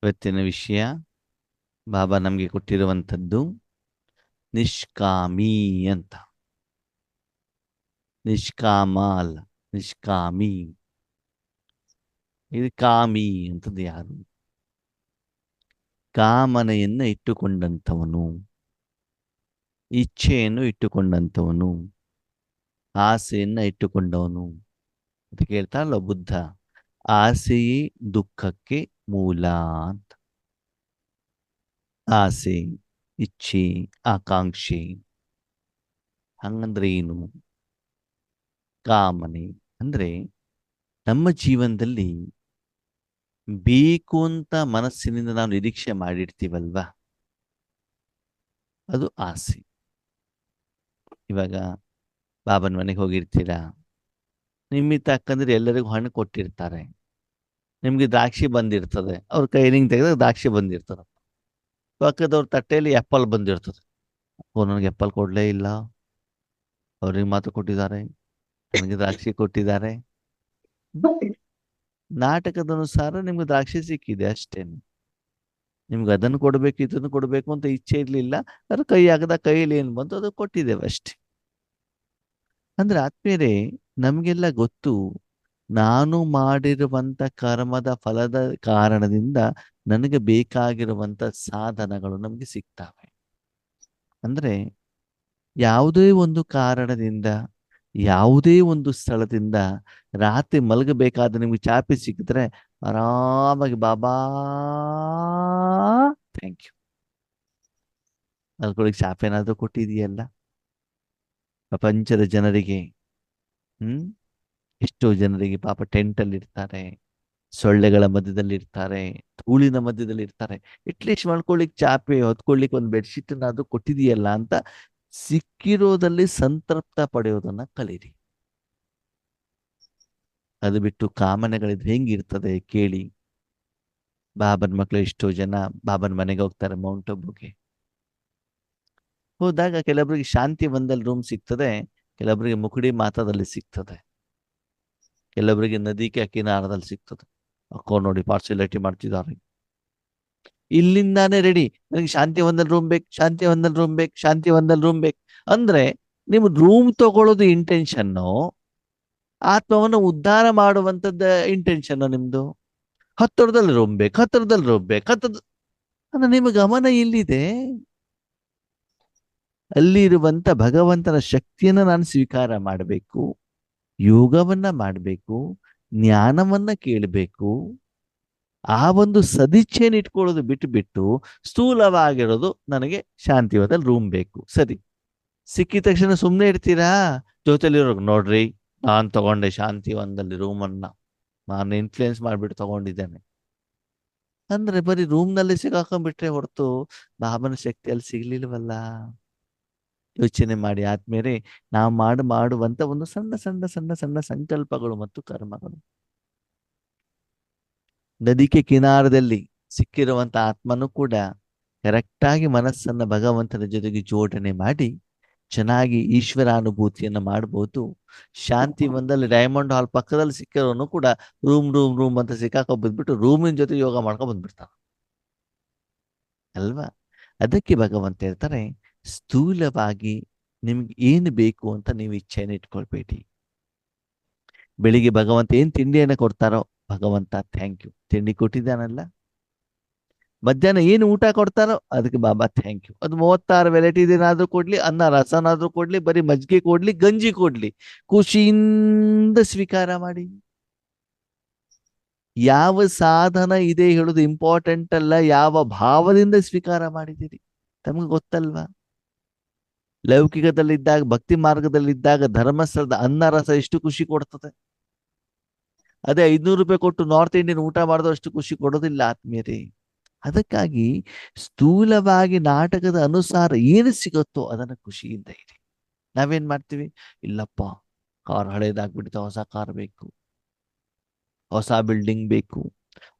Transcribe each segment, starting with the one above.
ಇವತ್ತಿನ ವಿಷಯ ಬಾಬಾ ನಮಗೆ ಕೊಟ್ಟಿರುವಂಥದ್ದು ನಿಷ್ಕಾಮಿ ಅಂತ. ನಿಷ್ಕಾಮ ಅಲ್ಲ, ನಿಷ್ಕಾಮಿ. ಇದು ಕಾಮಿ ಅಂತದ್ದು ಯಾರು? ಕಾಮನೆಯನ್ನು ಇಟ್ಟುಕೊಂಡಂಥವನು, ಇಚ್ಛೆಯನ್ನು ಇಟ್ಟುಕೊಂಡಂಥವನು, ಆಸೆಯನ್ನ ಇಟ್ಟುಕೊಂಡವನು ಅಂತ ಕೇಳ್ತಾರಲ್ಲ ಬುದ್ಧ. ಆಸೆಯೇ ದುಃಖಕ್ಕೆ ಮೂಲ ಅಂತ. ಆಸೆ, ಇಚ್ಛೆ, ಆಕಾಂಕ್ಷೆ ಹಂಗಂದ್ರೆ ಏನು? ಕಾಮನೆ ಅಂದ್ರೆ ನಮ್ಮ ಜೀವನದಲ್ಲಿ ಬೇಕು ಅಂತ ಮನಸ್ಸಿನಿಂದ ನಾವು ನಿರೀಕ್ಷೆ ಮಾಡಿರ್ತೀವಲ್ವಾ, ಅದು ಆಸೆ. ಇವಾಗ ಬಾಬನ ಮನೆಗೆ ಹೋಗಿರ್ತೀರಾ, ನಿಮ್ಮಿತ್ತ ತಕ್ಕಂದ್ರೆ ಎಲ್ಲರಿಗೂ ಹಣ್ಣು ಕೊಟ್ಟಿರ್ತಾರೆ. ನಿಮ್ಗೆ ದ್ರಾಕ್ಷಿ ಬಂದಿರ್ತದೆ, ಅವ್ರ ಕೈ ಹಿಂಗೆ ತೆಗೆದಾಗ ದ್ರಾಕ್ಷಿ ಬಂದಿರ್ತದೆ. ಪಕ್ಕದವ್ರ ತಟ್ಟೆಯಲ್ಲಿ ಆ್ಯಪಲ್ ಬಂದಿರ್ತದೆ. ಓ, ನನಗೆ ಆ್ಯಪಲ್ ಕೊಡಲೇ ಇಲ್ಲ, ಅವ್ರಿಗೆ ಮಾತ್ರ ಕೊಟ್ಟಿದ್ದಾರೆ, ನನಗೆ ದ್ರಾಕ್ಷಿ ಕೊಟ್ಟಿದ್ದಾರೆ. ನಾಟಕದನುಸಾರ ನಿಮ್ಗೆ ದ್ರಾಕ್ಷಿ ಸಿಕ್ಕಿದೆ ಅಷ್ಟೇನೆ. ನಿಮ್ಗೆ ಅದನ್ನು ಕೊಡಬೇಕು ಇದನ್ನು ಕೊಡಬೇಕು ಅಂತ ಇಚ್ಛೆ ಇರಲಿಲ್ಲ, ಅದು ಕೈ ಆಗದ ಕೈಯಲ್ಲಿ ಏನು ಬಂತು ಅದು ಕೊಟ್ಟಿದ್ದೇವೆ ಅಷ್ಟೇ. ಅಂದ್ರೆ ಆತ್ಮೀಯರೇ, ನಮಗೆಲ್ಲ ಗೊತ್ತು, ನಾನು ಮಾಡಿರುವಂತ ಕರ್ಮದ ಫಲದ ಕಾರಣದಿಂದ ನನಗೆ ಬೇಕಾಗಿರುವಂತ ಸಾಧನಗಳು ನಮಗೆ ಸಿಗ್ತವೆ. ಅಂದ್ರೆ ಯಾವುದೇ ಒಂದು ಕಾರಣದಿಂದ, ಯಾವುದೇ ಒಂದು ಸ್ಥಳದಿಂದ ರಾತ್ರಿ ಮಲಗಬೇಕಾದ ನಿಮ್ಗೆ ಚಾಪೆ ಸಿಕ್ಕಿದ್ರೆ ಆರಾಮಾಗಿ ಬಾಬಾ ಥ್ಯಾಂಕ್ ಯು ಮಲ್ಕೊಳ್ಳಿಕ್ಕೆ ಚಾಪೆ ಏನಾದ್ರೂ ಕೊಟ್ಟಿದೆಯಲ್ಲ. ಪ್ರಪಂಚದ ಜನರಿಗೆ ಹ್ಮ್ ಎಷ್ಟೋ ಜನರಿಗೆ ಪಾಪ ಟೆಂಟಲ್ಲಿ ಇರ್ತಾರೆ, ಸೊಳ್ಳೆಗಳ ಮಧ್ಯದಲ್ಲಿ ಇರ್ತಾರೆ, ಧೂಳಿನ ಮಧ್ಯದಲ್ಲಿ ಇರ್ತಾರೆ. ಅಟ್ಲೀಸ್ಟ್ ಮಲ್ಕೊಳ್ಳಿಕ್ ಚಾಪೆ, ಹೊತ್ಕೊಳ್ಳಿಕ್ ಒಂದು ಬೆಡ್ಶೀಟ್ ಅದು ಕೊಟ್ಟಿದೆಯಲ್ಲ ಅಂತ ಸಿಕ್ಕಿರೋದಲ್ಲಿ ಸಂತೃಪ್ತ ಪಡೆಯೋದನ್ನ ಕಲೀರಿ. ಅದು ಬಿಟ್ಟು ಕಾಮನೆಗಳಿದ್ರೆ ಹೆಂಗಿರ್ತದೆ ಕೇಳಿ. ಬಾಬನ ಮಕ್ಕಳು ಎಷ್ಟೋ ಜನ ಬಾಬನ ಮನೆಗೆ ಹೋಗ್ತಾರೆ, ಮೌಂಟ್ ಅಬುಗೆ ಹೋದಾಗ ಕೆಲವರಿಗೆ ಶಾಂತಿ ವನದಲ್ಲಿ ರೂಮ್ ಸಿಗ್ತದೆ, ಕೆಲವರಿಗೆ ಮುಕುಡಿ ಮಾತಾದಲ್ಲಿ ಸಿಗ್ತದೆ, ಕೆಲವರಿಗೆ ನದಿ ಕಿನಾರದಲ್ಲಿ ಸಿಗ್ತದೆ. ಅಕ್ಕೋ ನೋಡಿ ಪಾರ್ಸಿಲಿಟಿ ಮಾಡ್ತಿದ್ದಾರೆ, ಇಲ್ಲಿಂದಾನೇ ರೆಡಿ, ನನಗೆ ಶಾಂತಿ ವನದಲ್ಲಿ ರೂಮ್ ಬೇಕು, ಶಾಂತಿ ವನದಲ್ಲಿ ರೂಮ್ ಬೇಕು, ಶಾಂತಿ ವನದಲ್ಲಿ ರೂಮ್ ಬೇಕು ಅಂದ್ರೆ ನೀವು ರೂಮ್ ತಗೊಳ್ಳೋದು ಇಂಟೆನ್ಷನ್ನು, ಆತ್ಮವನ್ನು ಉದ್ಧಾರ ಮಾಡುವಂತದ್ದ ಇಂಟೆನ್ಷನ್ ನಿಮ್ದು. ಹತ್ತಿರದಲ್ಲಿ ರೂಮ್ ಬೇಕು, ಹತ್ತಿರದಲ್ಲಿ ರೂಮ್ ಬೇಕು, ಅಂದ್ರೆ ನಿಮ್ಮ ಗಮನ ಇಲ್ಲಿದೆ. ಅಲ್ಲಿ ಇರುವಂತ ಭಗವಂತನ ಶಕ್ತಿಯನ್ನ ನಾನು ಸ್ವೀಕಾರ ಮಾಡಬೇಕು, ಯೋಗವನ್ನ ಮಾಡಬೇಕು, ಜ್ಞಾನವನ್ನ ಕೇಳಬೇಕು. ಆ ಒಂದು ಸದಿಚ್ಛೆಯನ್ನು ಇಟ್ಕೊಳ್ಳೋದು ಬಿಟ್ಟು ಬಿಟ್ಟು ಸ್ಥೂಲವಾಗಿರೋದು ನನಗೆ ಶಾಂತಿವದಲ್ಲಿ ರೂಮ್ ಬೇಕು. ಸರಿ, ಸಿಕ್ಕಿದ ತಕ್ಷಣ ಸುಮ್ಮನೆ ಇರ್ತೀರಾ? ಜೊತೆಲಿರೋರು ನೋಡ್ರಿ, ನಾನು ತಗೊಂಡೆ ಶಾಂತಿವನದಲ್ಲಿ ರೂಮನ್ನ, ನಾನು ಇನ್ಫ್ಲೂಯೆನ್ಸ್ ಮಾಡಿಬಿಟ್ಟು ತಗೊಂಡಿದ್ದೇನೆ ಅಂದ್ರೆ ಬರೀ ರೂಮ್ನಲ್ಲಿ ಸಿಗಾಕೊಂಡ್ಬಿಟ್ರೆ ಹೊರತು ಬಾಬನ ಶಕ್ತಿ ಅಲ್ಲಿ ಸಿಗ್ಲಿಲ್ವಲ್ಲ. ಯೋಚನೆ ಮಾಡಿ ಆದ್ಮೇಲೆ ನಾವು ಮಾಡುವಂತ ಒಂದು ಸಣ್ಣ ಸಣ್ಣ ಸಣ್ಣ ಸಣ್ಣ ಸಂಕಲ್ಪಗಳು ಮತ್ತು ಕರ್ಮಗಳು. ನದಿಗೆ ಕಿನಾರದಲ್ಲಿ ಸಿಕ್ಕಿರುವಂತ ಆತ್ಮನು ಕೂಡ ಕರೆಕ್ಟಾಗಿ ಮನಸ್ಸನ್ನ ಭಗವಂತನ ಜೊತೆಗೆ ಜೋಡಣೆ ಮಾಡಿ ಚೆನ್ನಾಗಿ ಈಶ್ವರಾನುಭೂತಿಯನ್ನ ಮಾಡ್ಬೋದು. ಶಾಂತಿ ಒಂದಲ್ಲಿ ಡೈಮಂಡ್ ಹಾಲ್ ಪಕ್ಕದಲ್ಲಿ ಸಿಕ್ಕಿರೋನು ಕೂಡ ರೂಮ್ ರೂಮ್ ರೂಮ್ ಅಂತ ಸಿಕ್ಕಾಕೊ ಬಂದ್ಬಿಟ್ಟು ರೂಮಿನ ಜೊತೆ ಯೋಗ ಮಾಡ್ಕೊಂಡ್ ಬಂದ್ಬಿಡ್ತಾನ ಅಲ್ವಾ. ಅದಕ್ಕೆ ಭಗವಂತ ಹೇಳ್ತಾರೆ, ಸ್ಥೂಲವಾಗಿ ನಿಮ್ಗೆ ಏನು ಬೇಕು ಅಂತ ನೀವು ಇಚ್ಛೆಯನ್ನು ಇಟ್ಕೊಳ್ಬೇಡಿ. ಬೆಳಿಗ್ಗೆ ಭಗವಂತ ಏನ್ ತಿಂಡಿಯನ್ನು ಕೊಡ್ತಾರೋ, ಭಗವಂತ ಥ್ಯಾಂಕ್ ಯು ತಿಂಡಿ ಕೊಟ್ಟಿದ್ದಾನಲ್ಲ. ಮಧ್ಯಾಹ್ನ ಏನು ಊಟ ಕೊಡ್ತಾರೋ ಅದಕ್ಕೆ ಬಾಬಾ ಥ್ಯಾಂಕ್ ಯು. ಅದು 36 ವೆರೈಟಿ ಏನಾದ್ರೂ ಕೊಡ್ಲಿ, ಅನ್ನ ರಸನಾದ್ರೂ ಕೊಡ್ಲಿ, ಬರೀ ಮಜ್ಜಿಗೆ ಕೊಡ್ಲಿ, ಗಂಜಿ ಕೊಡ್ಲಿ, ಖುಷಿಯಿಂದ ಸ್ವೀಕಾರ ಮಾಡಿ. ಯಾವ ಸಾಧನ ಇದೆ ಹೇಳೋದು ಇಂಪಾರ್ಟೆಂಟ್ ಅಲ್ಲ, ಯಾವ ಭಾವದಿಂದ ಸ್ವೀಕಾರ ಮಾಡಿದ್ದೀರಿ ತಮಗೆ ಗೊತ್ತಲ್ವಾ. ಲೌಕಿಕದಲ್ಲಿದ್ದಾಗ, ಭಕ್ತಿ ಮಾರ್ಗದಲ್ಲಿದ್ದಾಗ ಧರ್ಮಸ್ಥಳದ ಅನ್ನ ರಸ ಎಷ್ಟು ಖುಷಿ ಕೊಡ್ತದೆ. ಅದೇ 500 ರೂಪಾಯಿ ಕೊಟ್ಟು ನಾರ್ತ್ ಇಂಡಿಯನ್ ಊಟ ಮಾಡಿದ್ರು ಅಷ್ಟು ಖುಷಿ ಕೊಡೋದಿಲ್ಲ ಆತ್ಮೀಯರೇ. ಅದಕ್ಕಾಗಿ ಸ್ಥೂಲವಾಗಿ ನಾಟಕದ ಅನುಸಾರ ಏನು ಸಿಗುತ್ತೋ ಅದನ್ನ ಖುಷಿಯಿಂದ ಇರಿ. ನಾವೇನ್ ಮಾಡ್ತೀವಿ, ಇಲ್ಲಪ್ಪ ಕಾರ್ ಹಳೇದಾಗ್ಬಿಡ್ತಾ, ಹೊಸ ಕಾರ್ ಬೇಕು, ಹೊಸ ಬಿಲ್ಡಿಂಗ್ ಬೇಕು,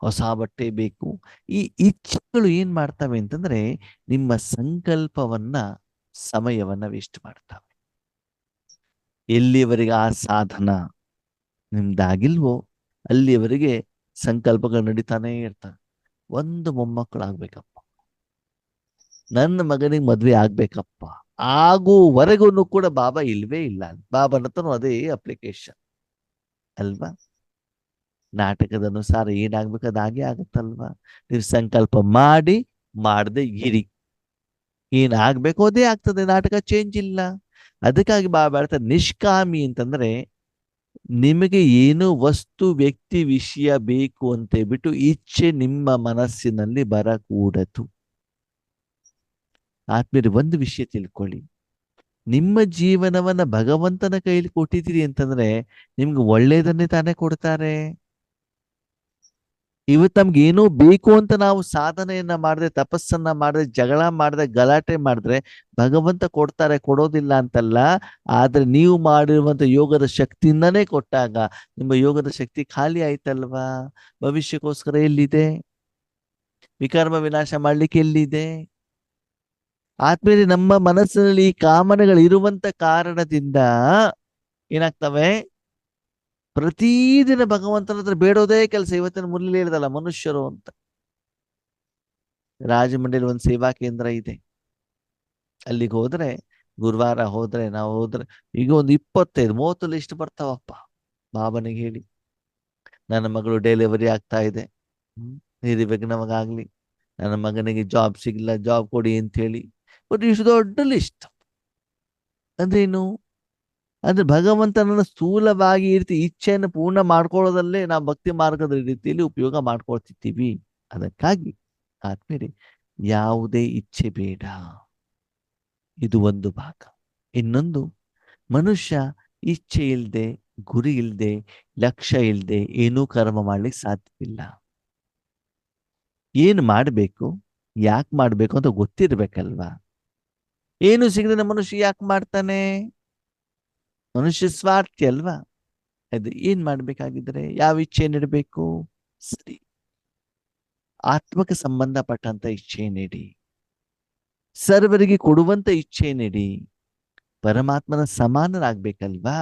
ಹೊಸ ಬಟ್ಟೆ ಬೇಕು. ಈ ಇಚ್ಛೆಗಳು ಏನ್ ಮಾಡ್ತವೆ ಅಂತಂದ್ರೆ ನಿಮ್ಮ ಸಂಕಲ್ಪವನ್ನ, ಸಮಯವನ್ನ ವೇಸ್ಟ್ ಮಾಡ್ತವೆ. ಎಲ್ಲಿಯವರೆಗೆ ಆ ಸಾಧನ ನಿಮ್ದಾಗಿಲ್ವೋ ಅಲ್ಲಿಯವರೆಗೆ ಸಂಕಲ್ಪಗಳು ನಡೀತಾನೆ ಇರ್ತವೆ. ಒಂದು ಮೊಮ್ಮಕ್ಕಳಾಗ್ಬೇಕಪ್ಪ, ನನ್ನ ಮಗನಿಗೆ ಮದ್ವೆ ಆಗ್ಬೇಕಪ್ಪ, ಆಗುವವರೆಗೂ ಕೂಡ ಬಾಬಾ ಇಲ್ವೇ ಇಲ್ಲ. ಬಾಬಾನ ಹತ್ರ ಅದೇ ಅಪ್ಲಿಕೇಶನ್ ಅಲ್ವಾ. ನಾಟಕದ ಅನುಸಾರ ಏನಾಗ್ಬೇಕು ಅದಾಗೆ ಆಗುತ್ತಲ್ವಾ. ನೀವು ಸಂಕಲ್ಪ ಮಾಡಿ ಮಾಡದೆ ಇರಿ, ಏನಾಗ್ಬೇಕು ಅದೇ ಆಗ್ತದೆ, ನಾಟಕ ಚೇಂಜ್ ಇಲ್ಲ. ಅದಕ್ಕಾಗಿ ಬಾಬಾ ಹೇಳ್ತಾರೆ ನಿಷ್ಕಾಮಿ ಅಂತಂದ್ರೆ ನಿಮಗೆ ಏನು ವಸ್ತು ವ್ಯಕ್ತಿ ವಿಷಯ ಬೇಕು ಅಂತ ಬಿಟ್ಟು ಇಚ್ಛೆ ನಿಮ್ಮ ಮನಸ್ಸಿನಲ್ಲಿ ಬರಕೂಡದು. ಆದ್ಮೇಲೆ ಒಂದು ವಿಷಯ ತಿಳ್ಕೊಳ್ಳಿ, ನಿಮ್ಮ ಜೀವನವನ್ನ ಭಗವಂತನ ಕೈಲಿ ಕೊಟ್ಟಿದ್ದೀರಿ ಅಂತಂದ್ರೆ ನಿಮ್ಗೆ ಒಳ್ಳೇದನ್ನೇ ತಾನೇ ಕೊಡ್ತಾರೆ. ಇವತ್ತು ನಮ್ಗೆ ಏನೋ ಬೇಕು ಅಂತ ನಾವು ಸಾಧನೆಯನ್ನ ಮಾಡಿದ್ರೆ, ತಪಸ್ಸನ್ನ ಮಾಡಿದ್ರೆ, ಜಗಳ ಮಾಡಿದ್ರೆ, ಗಲಾಟೆ ಮಾಡಿದ್ರೆ ಭಗವಂತ ಕೊಡ್ತಾರೆ, ಕೊಡೋದಿಲ್ಲ ಅಂತಲ್ಲ. ಆದ್ರೆ ನೀವು ಮಾಡಿರುವಂತ ಯೋಗದ ಶಕ್ತಿಯಿಂದನೇ ಕೊಟ್ಟಾಗ ನಿಮ್ಮ ಯೋಗದ ಶಕ್ತಿ ಖಾಲಿ ಆಯ್ತಲ್ವಾ. ಭವಿಷ್ಯಕ್ಕೋಸ್ಕರ ಎಲ್ಲಿದೆ? ವಿಕರ್ಮ ವಿನಾಶ ಮಾಡ್ಲಿಕ್ಕೆ ಎಲ್ಲಿದೆ? ಆದ್ಮೇಲೆ ನಮ್ಮ ಮನಸ್ಸಿನಲ್ಲಿ ಈ ಕಾಮನೆಗಳು ಇರುವಂತ ಕಾರಣದಿಂದ ಏನಾಗ್ತವೆ, ಪ್ರತಿದಿನ ಭಗವಂತನ ಹತ್ರ ಬೇಡೋದೇ ಕೆಲಸ. ಇವತ್ತಿನ ಮುರಳಿ ಹೇಳಿದಲ್ಲ ಮನುಷ್ಯರು ಅಂತ, ರಾಜಮಂಡ್ರಿಲಿ ಒಂದು ಸೇವಾ ಕೇಂದ್ರ ಇದೆ. ಅಲ್ಲಿಗೆ ಹೋದ್ರೆ, ಗುರುವಾರ ಹೋದ್ರೆ, ನಾವು ಹೋದ್ರೆ ಈಗ ಒಂದು 25-30 ಲಿಸ್ಟ್ ಬರ್ತಾವಪ್ಪ. ಬಾಬನಿಗೆ ಹೇಳಿ ನನ್ನ ಮಗಳು ಡೆಲಿವರಿ ಆಗ್ತಾ ಇದೆ, ನಿರ್ವಿಘ್ನವಾಗಲಿ, ನನ್ನ ಮಗನಿಗೆ ಜಾಬ್ ಸಿಗ್ಲಿಲ್ಲ, ಜಾಬ್ ಕೊಡಿ ಅಂತ ಹೇಳಿ. ಬಟ್ ಇಷ್ಟು ದೊಡ್ಡ ಲಿಸ್ಟ್ ಅಂದ್ರೇನು? ಅಂದ್ರೆ ಭಗವಂತನನ್ನು ಸ್ಥೂಲವಾಗಿ ಈ ರೀತಿ ಇಚ್ಛೆಯನ್ನು ಪೂರ್ಣ ಮಾಡ್ಕೊಳ್ಳೋದಲ್ಲೇ ನಾವು ಭಕ್ತಿ ಮಾರ್ಗದ ರೀತಿಯಲ್ಲಿ ಉಪಯೋಗ ಮಾಡ್ಕೊಳ್ತಿದ್ದೀವಿ. ಅದಕ್ಕಾಗಿ ಆದ್ಮೇಲೆ ಯಾವುದೇ ಇಚ್ಛೆ ಬೇಡ, ಇದು ಒಂದು ಭಾಗ. ಇನ್ನೊಂದು, ಮನುಷ್ಯ ಇಚ್ಛೆ ಇಲ್ಲದೆ, ಗುರಿ ಇಲ್ಲದೆ, ಲಕ್ಷ್ಯ ಇಲ್ಲದೆ ಏನೂ ಕರ್ಮ ಮಾಡ್ಲಿಕ್ಕೆ ಸಾಧ್ಯವಿಲ್ಲ. ಏನು ಮಾಡಬೇಕು, ಯಾಕೆ ಮಾಡಬೇಕು ಅಂತ ಗೊತ್ತಿರ್ಬೇಕಲ್ವಾ. ಏನು ಸಿಗದೆ ಮನುಷ್ಯ ಯಾಕೆ ಮಾಡ್ತಾನೆ? ಮನುಷ್ಯ ಸ್ವಾರ್ಥಿ ಅಲ್ವಾ. ಅದು ಏನ್ ಮಾಡ್ಬೇಕಾಗಿದ್ರೆ ಯಾವ ಇಚ್ಛೆ ನೀಡಬೇಕು? ಸರಿ, ಆತ್ಮಕ್ಕೆ ಸಂಬಂಧಪಟ್ಟಂತ ಇಚ್ಛೆ ನೀಡಿ, ಸರ್ವರಿಗೆ ಕೊಡುವಂತ ಇಚ್ಛೆ ನೀಡಿ, ಪರಮಾತ್ಮನ ಸಮಾನರಾಗ್ಬೇಕಲ್ವಾ.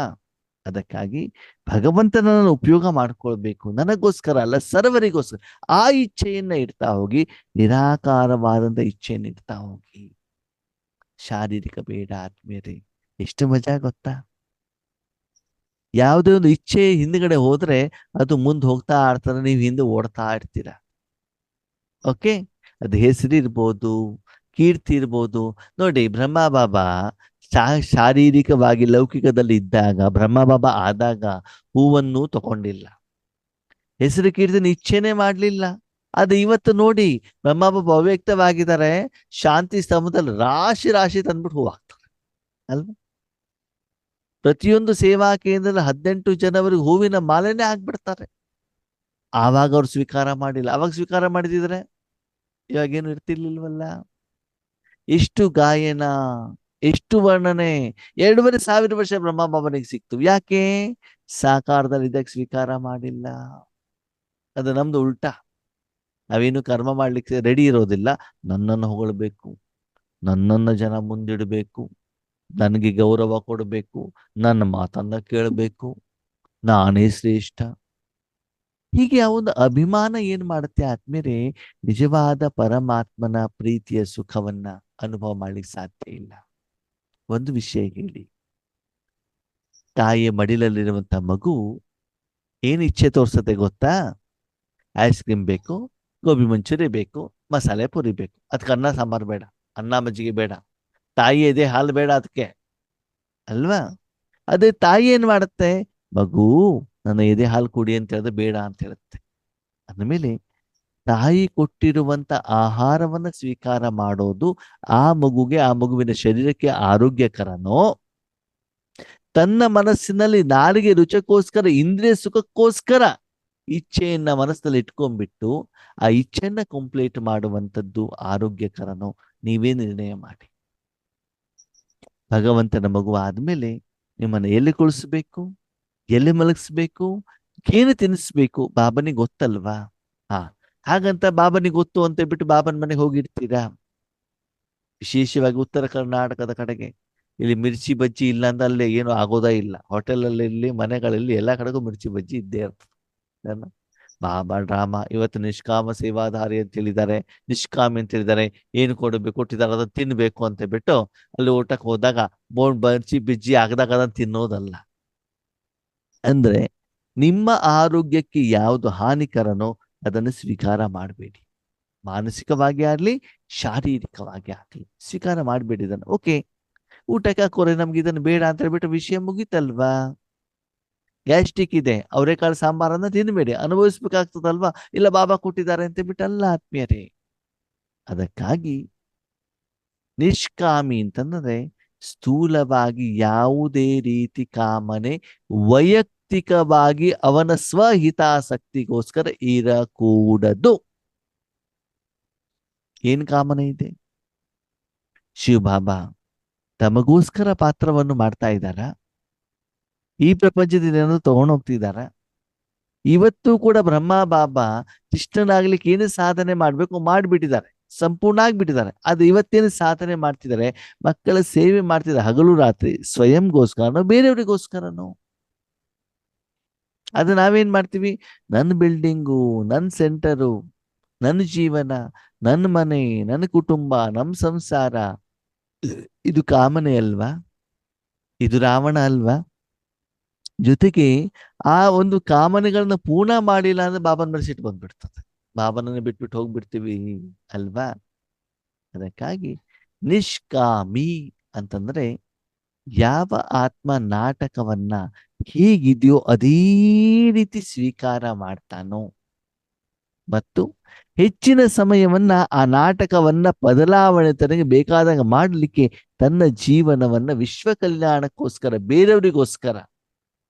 ಅದಕ್ಕಾಗಿ ಭಗವಂತನನ್ನು ಉಪಯೋಗ ಮಾಡ್ಕೊಳ್ಬೇಕು, ನನಗೋಸ್ಕರ ಅಲ್ಲ ಸರ್ವರಿಗೋಸ್ಕರ. ಆ ಇಚ್ಛೆಯನ್ನ ಇಡ್ತಾ ಹೋಗಿ, ನಿರಾಕಾರವಾದಂತ ಇಚ್ಛೆಯನ್ನು ಇಡ್ತಾ ಹೋಗಿ. ಶಾರೀರಿಕ ಬೇಡ ಆತ್ಮೀಯರೇ. ಎಷ್ಟು ಮಜಾ ಗೊತ್ತಾ? ಯಾವುದೇ ಒಂದು ಇಚ್ಛೆ ಹಿಂದ್ಗಡೆ ಹೋದ್ರೆ ಅದು ಮುಂದೆ ಹೋಗ್ತಾ ಇರ್ತಾರೆ, ನೀವು ಹಿಂದೆ ಓಡ್ತಾ ಇರ್ತೀರ. ಓಕೆ, ಅದು ಹೆಸರು ಇರ್ಬೋದು, ಕೀರ್ತಿ ಇರ್ಬೋದು. ನೋಡಿ, ಬ್ರಹ್ಮ ಬಾಬಾ ಶಾರೀರಿಕವಾಗಿ ಲೌಕಿಕದಲ್ಲಿ ಇದ್ದಾಗ, ಬ್ರಹ್ಮ ಬಾಬಾ ಆದಾಗ ಹೂವನ್ನು ತಗೊಂಡಿಲ್ಲ, ಹೆಸರು ಕೀರ್ತಿನ ಇಚ್ಛೆನೆ ಮಾಡ್ಲಿಲ್ಲ. ಅದು ಇವತ್ತು ನೋಡಿ ಬ್ರಹ್ಮ ಬಾಬಾ ಅವ್ಯಕ್ತವಾಗಿದ್ದಾರೆ, ಶಾಂತಿ ಸ್ತಂಭದಲ್ಲಿ ರಾಶಿ ರಾಶಿ ತಂದ್ಬಿಟ್ಟು ಹೂ ಹಾಕ್ತಾರೆ ಅಲ್ವಾ. ಪ್ರತಿಯೊಂದು ಸೇವಾ ಕೇಂದ್ರದಲ್ಲಿ 18 ಜನವರಿಗೆ ಹೂವಿನ ಮಾಲೆನೇ ಹಾಕ್ಬಿಡ್ತಾರೆ. ಆವಾಗ ಅವ್ರು ಸ್ವೀಕಾರ ಮಾಡಿಲ್ಲ. ಅವಾಗ ಸ್ವೀಕಾರ ಮಾಡಿದಿದ್ರೆ ಇವಾಗೇನು ಇರ್ತಿರ್ಲಿಲ್ವಲ್ಲ. ಎಷ್ಟು ಗಾಯನ, ಎಷ್ಟು ವರ್ಣನೆ. 2,500 ವರ್ಷ ಬ್ರಹ್ಮ ಬಾಬನಿಗೆ ಸಿಕ್ತು. ಯಾಕೆ? ಸಾಕಾರದಲ್ಲಿ ಇದಕ್ಕೆ ಸ್ವೀಕಾರ ಮಾಡಿಲ್ಲ. ಅದು ನಮ್ದು ಉಲ್ಟಾ. ನಾವೇನು ಕರ್ಮ ಮಾಡ್ಲಿಕ್ಕೆ ರೆಡಿ ಇರೋದಿಲ್ಲ. ನನ್ನನ್ನು ಹೊಗಳಬೇಕು, ನನ್ನನ್ನು ಜನ ಮುಂದಿಡಬೇಕು, ನನಗೆ ಗೌರವ ಕೊಡಬೇಕು, ನನ್ನ ಮಾತನ್ನ ಕೇಳಬೇಕು, ನಾನೇ ಶ್ರೇಷ್ಠ. ಹೀಗೆ ಆ ಒಂದು ಅಭಿಮಾನ ಏನ್ ಮಾಡುತ್ತೆ ಆದ್ಮೇಲೆ ನಿಜವಾದ ಪರಮಾತ್ಮನ ಪ್ರೀತಿಯ ಸುಖವನ್ನ ಅನುಭವ ಮಾಡ್ಲಿಕ್ಕೆ ಸಾಧ್ಯ ಇಲ್ಲ. ಒಂದು ವಿಷಯ ಹೇಳಿ, ತಾಯಿಯ ಮಡಿಲಲ್ಲಿರುವಂತ ಮಗು ಏನ್ ಇಚ್ಛೆ ತೋರ್ಸತ್ತೆ ಗೊತ್ತಾ? ಐಸ್ ಕ್ರೀಮ್ ಬೇಕು, ಗೋಬಿ ಮಂಚೂರಿ ಬೇಕು, ಮಸಾಲೆ ಪುರಿ ಬೇಕು. ಅದಕ್ಕೆ ಅನ್ನ ಸಾಂಬಾರು ಬೇಡ, ಅನ್ನ ಮಜ್ಜಿಗೆ ಬೇಡ, ತಾಯಿ ಎದೆ ಹಾಲು ಬೇಡ ಅದಕ್ಕೆ ಅಲ್ವಾ. ಅದೇ ತಾಯಿ ಏನ್ ಮಾಡುತ್ತೆ? ಮಗು ನನ್ನ ಎದೆ ಹಾಲು ಕುಡಿ ಅಂತ ಹೇಳಿದ್ರೆ ಬೇಡ ಅಂತ ಹೇಳುತ್ತೆ. ಅಂದಮೇಲೆ ತಾಯಿ ಕೊಟ್ಟಿರುವಂತ ಆಹಾರವನ್ನ ಸ್ವೀಕಾರ ಮಾಡೋದು ಆ ಮಗುಗೆ, ಆ ಮಗುವಿನ ಶರೀರಕ್ಕೆ ಆರೋಗ್ಯಕರನೋ, ತನ್ನ ಮನಸ್ಸಿನಲ್ಲಿ ನಾಲಿಗೆ ರುಚಕ್ಕೋಸ್ಕರ, ಇಂದ್ರಿಯ ಸುಖಕ್ಕೋಸ್ಕರ ಇಚ್ಛೆಯನ್ನ ಮನಸ್ಸಿನಲ್ಲಿ ಇಟ್ಕೊಂಡ್ಬಿಟ್ಟು ಆ ಇಚ್ಛೆಯನ್ನ ಕಂಪ್ಲೀಟ್ ಮಾಡುವಂಥದ್ದು ಆರೋಗ್ಯಕರನೋ, ನೀವೇ ನಿರ್ಣಯ ಮಾಡಿ. ಭಗವಂತನ ಮಗು ಆದ್ಮೇಲೆ ನಿಮ್ಮನ್ನ ಎಲ್ಲಿ ಕುಳಿಸ್ಬೇಕು, ಎಲ್ಲಿ ಮಲಗಿಸ್ಬೇಕು, ಏನು ತಿನ್ನಿಸ್ಬೇಕು ಬಾಬನಿಗೆ ಗೊತ್ತಲ್ವಾ. ಹಾಗಂತ ಬಾಬನಿಗೆ ಗೊತ್ತು ಅಂತ ಬಿಟ್ಟು ಬಾಬನ ಮನೆಗೆ ಹೋಗಿರ್ತೀರಾ? ವಿಶೇಷವಾಗಿ ಉತ್ತರ ಕರ್ನಾಟಕದ ಕಡೆಗೆ ಇಲ್ಲಿ ಮಿರ್ಚಿ ಬಜ್ಜಿ ಇಲ್ಲ ಅಂತ ಅಲ್ಲೇ ಏನು ಆಗೋದೇ ಇಲ್ಲ. ಹೋಟೆಲಲ್ಲಿ, ಮನೆಗಳಲ್ಲಿ ಎಲ್ಲಾ ಕಡೆಗೂ ಮಿರ್ಚಿ ಬಜ್ಜಿ ಇದ್ದೇ ಇರ್ತದೆ. ಬಾಬಾ ಡ್ರಾಮಾ. ಇವತ್ತು ನಿಷ್ಕಾಮ ಸೇವಾಧಾರಿ ಅಂತ ಹೇಳಿದ್ದಾರೆ, ನಿಷ್ಕಾಮಿ ಅಂತ ಹೇಳಿದ್ದಾರೆ. ಏನು ಕೊಡಬೇಕು ಕೊಟ್ಟಿದ್ದಾರೆ ಅದನ್ನ ತಿನ್ಬೇಕು ಅಂತ ಬಿಟ್ಟು ಅಲ್ಲಿ ಊಟಕ್ಕೆ ಹೋದಾಗ ಬೋನ್ ಬರ್ಚಿ ಬಿಜ್ಜಿ ಆಗದಾಗ ಅದನ್ನ ತಿನ್ನೋದಲ್ಲ. ಅಂದ್ರೆ ನಿಮ್ಮ ಆರೋಗ್ಯಕ್ಕೆ ಯಾವುದು ಹಾನಿಕರನೋ ಅದನ್ನು ಸ್ವೀಕಾರ ಮಾಡಬೇಡಿ. ಮಾನಸಿಕವಾಗಿ ಆಗ್ಲಿ, ಶಾರೀರಿಕವಾಗಿ ಆಗ್ಲಿ ಸ್ವೀಕಾರ ಮಾಡಬೇಡಿ ಇದನ್ನು. ಓಕೆ, ಊಟಕ್ಕೆ ಹಾಕೋರೆ ನಮ್ಗೆ ಇದನ್ನು ಬೇಡ ಅಂತ ಹೇಳ್ಬಿಟ್ಟು ವಿಷಯ ಮುಗೀತಲ್ವಾ. ಗ್ಯಾಸ್ಟ್ರಿಕ್ ಇದೆ, ಅವರೆಕಾಳು ಸಾಂಬಾರನ್ನ ತಿನ್ಬೇಡಿ, ಅನುಭವಿಸ್ಬೇಕಾಗ್ತದಲ್ವಾ. ಇಲ್ಲ ಬಾಬಾ ಕೊಟ್ಟಿದ್ದಾರೆ ಅಂತ ಬಿಟ್ಟಲ್ಲ ಆತ್ಮೀಯರೇ. ಅದಕ್ಕಾಗಿ ನಿಷ್ಕಾಮಿ ಅಂತಂದ್ರೆ ಸ್ಥೂಲವಾಗಿ ಯಾವುದೇ ರೀತಿ ಕಾಮನೆ ವೈಯಕ್ತಿಕವಾಗಿ ಅವನ ಸ್ವಹಿತಾಸಕ್ತಿಗೋಸ್ಕರ ಇರಕೂಡದು. ಏನ್ ಕಾಮನೆ ಇದೆ? ಶಿವಬಾಬಾ ತಮಗೋಸ್ಕರ ಪಾತ್ರವನ್ನು ಮಾಡ್ತಾ ಇದ್ದಾರ? ಈ ಪ್ರಪಂಚದಿಂದ ಏನಾದ್ರು ತಗೊಂಡು ಹೋಗ್ತಿದಾರ? ಇವತ್ತು ಕೂಡ ಬ್ರಹ್ಮ ಬಾಬಾ ಕೃಷ್ಣನಾಗ್ಲಿಕ್ಕೆ ಏನು ಸಾಧನೆ ಮಾಡ್ಬೇಕು ಮಾಡ್ಬಿಟ್ಟಿದ್ದಾರೆ, ಸಂಪೂರ್ಣ ಆಗ್ಬಿಟ್ಟಿದ್ದಾರೆ. ಅದು ಇವತ್ತೇನು ಸಾಧನೆ ಮಾಡ್ತಿದ್ದಾರೆ? ಮಕ್ಕಳ ಸೇವೆ ಮಾಡ್ತಿದ್ದಾರೆ ಹಗಲು ರಾತ್ರಿ, ಸ್ವಯಂಗೋಸ್ಕರನೋ ಬೇರೆಯವರಿಗೋಸ್ಕರನೋ. ಅದು ನಾವೇನ್ ಮಾಡ್ತೀವಿ? ನನ್ನ ಬಿಲ್ಡಿಂಗು, ನನ್ನ ಸೆಂಟರು, ನನ್ನ ಜೀವನ, ನನ್ನ ಮನೆ, ನನ್ನ ಕುಟುಂಬ, ನಮ್ಮ ಸಂಸಾರ, ಇದು ಕಾಮನೆ ಅಲ್ವಾ? ಇದು ರಾವಣ ಅಲ್ವಾ? ಜೊತೆಗೆ ಆ ಒಂದು ಕಾಮನೆಗಳನ್ನ ಪೂರ್ಣ ಮಾಡಿಲ್ಲ ಅಂದ್ರೆ ಬಾಬನ ಮೇಲೆ ಸಿಟ್ಟು ಬಂದ್ಬಿಡ್ತದೆ, ಬಾಬನನ್ನ ಬಿಟ್ಬಿಟ್ಟು ಹೋಗ್ಬಿಡ್ತೀವಿ ಅಲ್ವಾ. ಅದಕ್ಕಾಗಿ ನಿಷ್ಕಾಮಿ ಅಂತಂದ್ರೆ ಯಾವ ಆತ್ಮ ನಾಟಕವನ್ನ ಹೇಗಿದೆಯೋ ಅದೇ ರೀತಿ ಸ್ವೀಕಾರ ಮಾಡ್ತಾನೋ ಮತ್ತು ಹೆಚ್ಚಿನ ಸಮಯವನ್ನ ಆ ನಾಟಕವನ್ನ ಬದಲಾವಣೆ ತನಗೆ ಬೇಕಾದಾಗ ಮಾಡಲಿಕ್ಕೆ ತನ್ನ ಜೀವನವನ್ನ ವಿಶ್ವ ಕಲ್ಯಾಣಕ್ಕೋಸ್ಕರ, ಬೇರೆಯವರಿಗೋಸ್ಕರ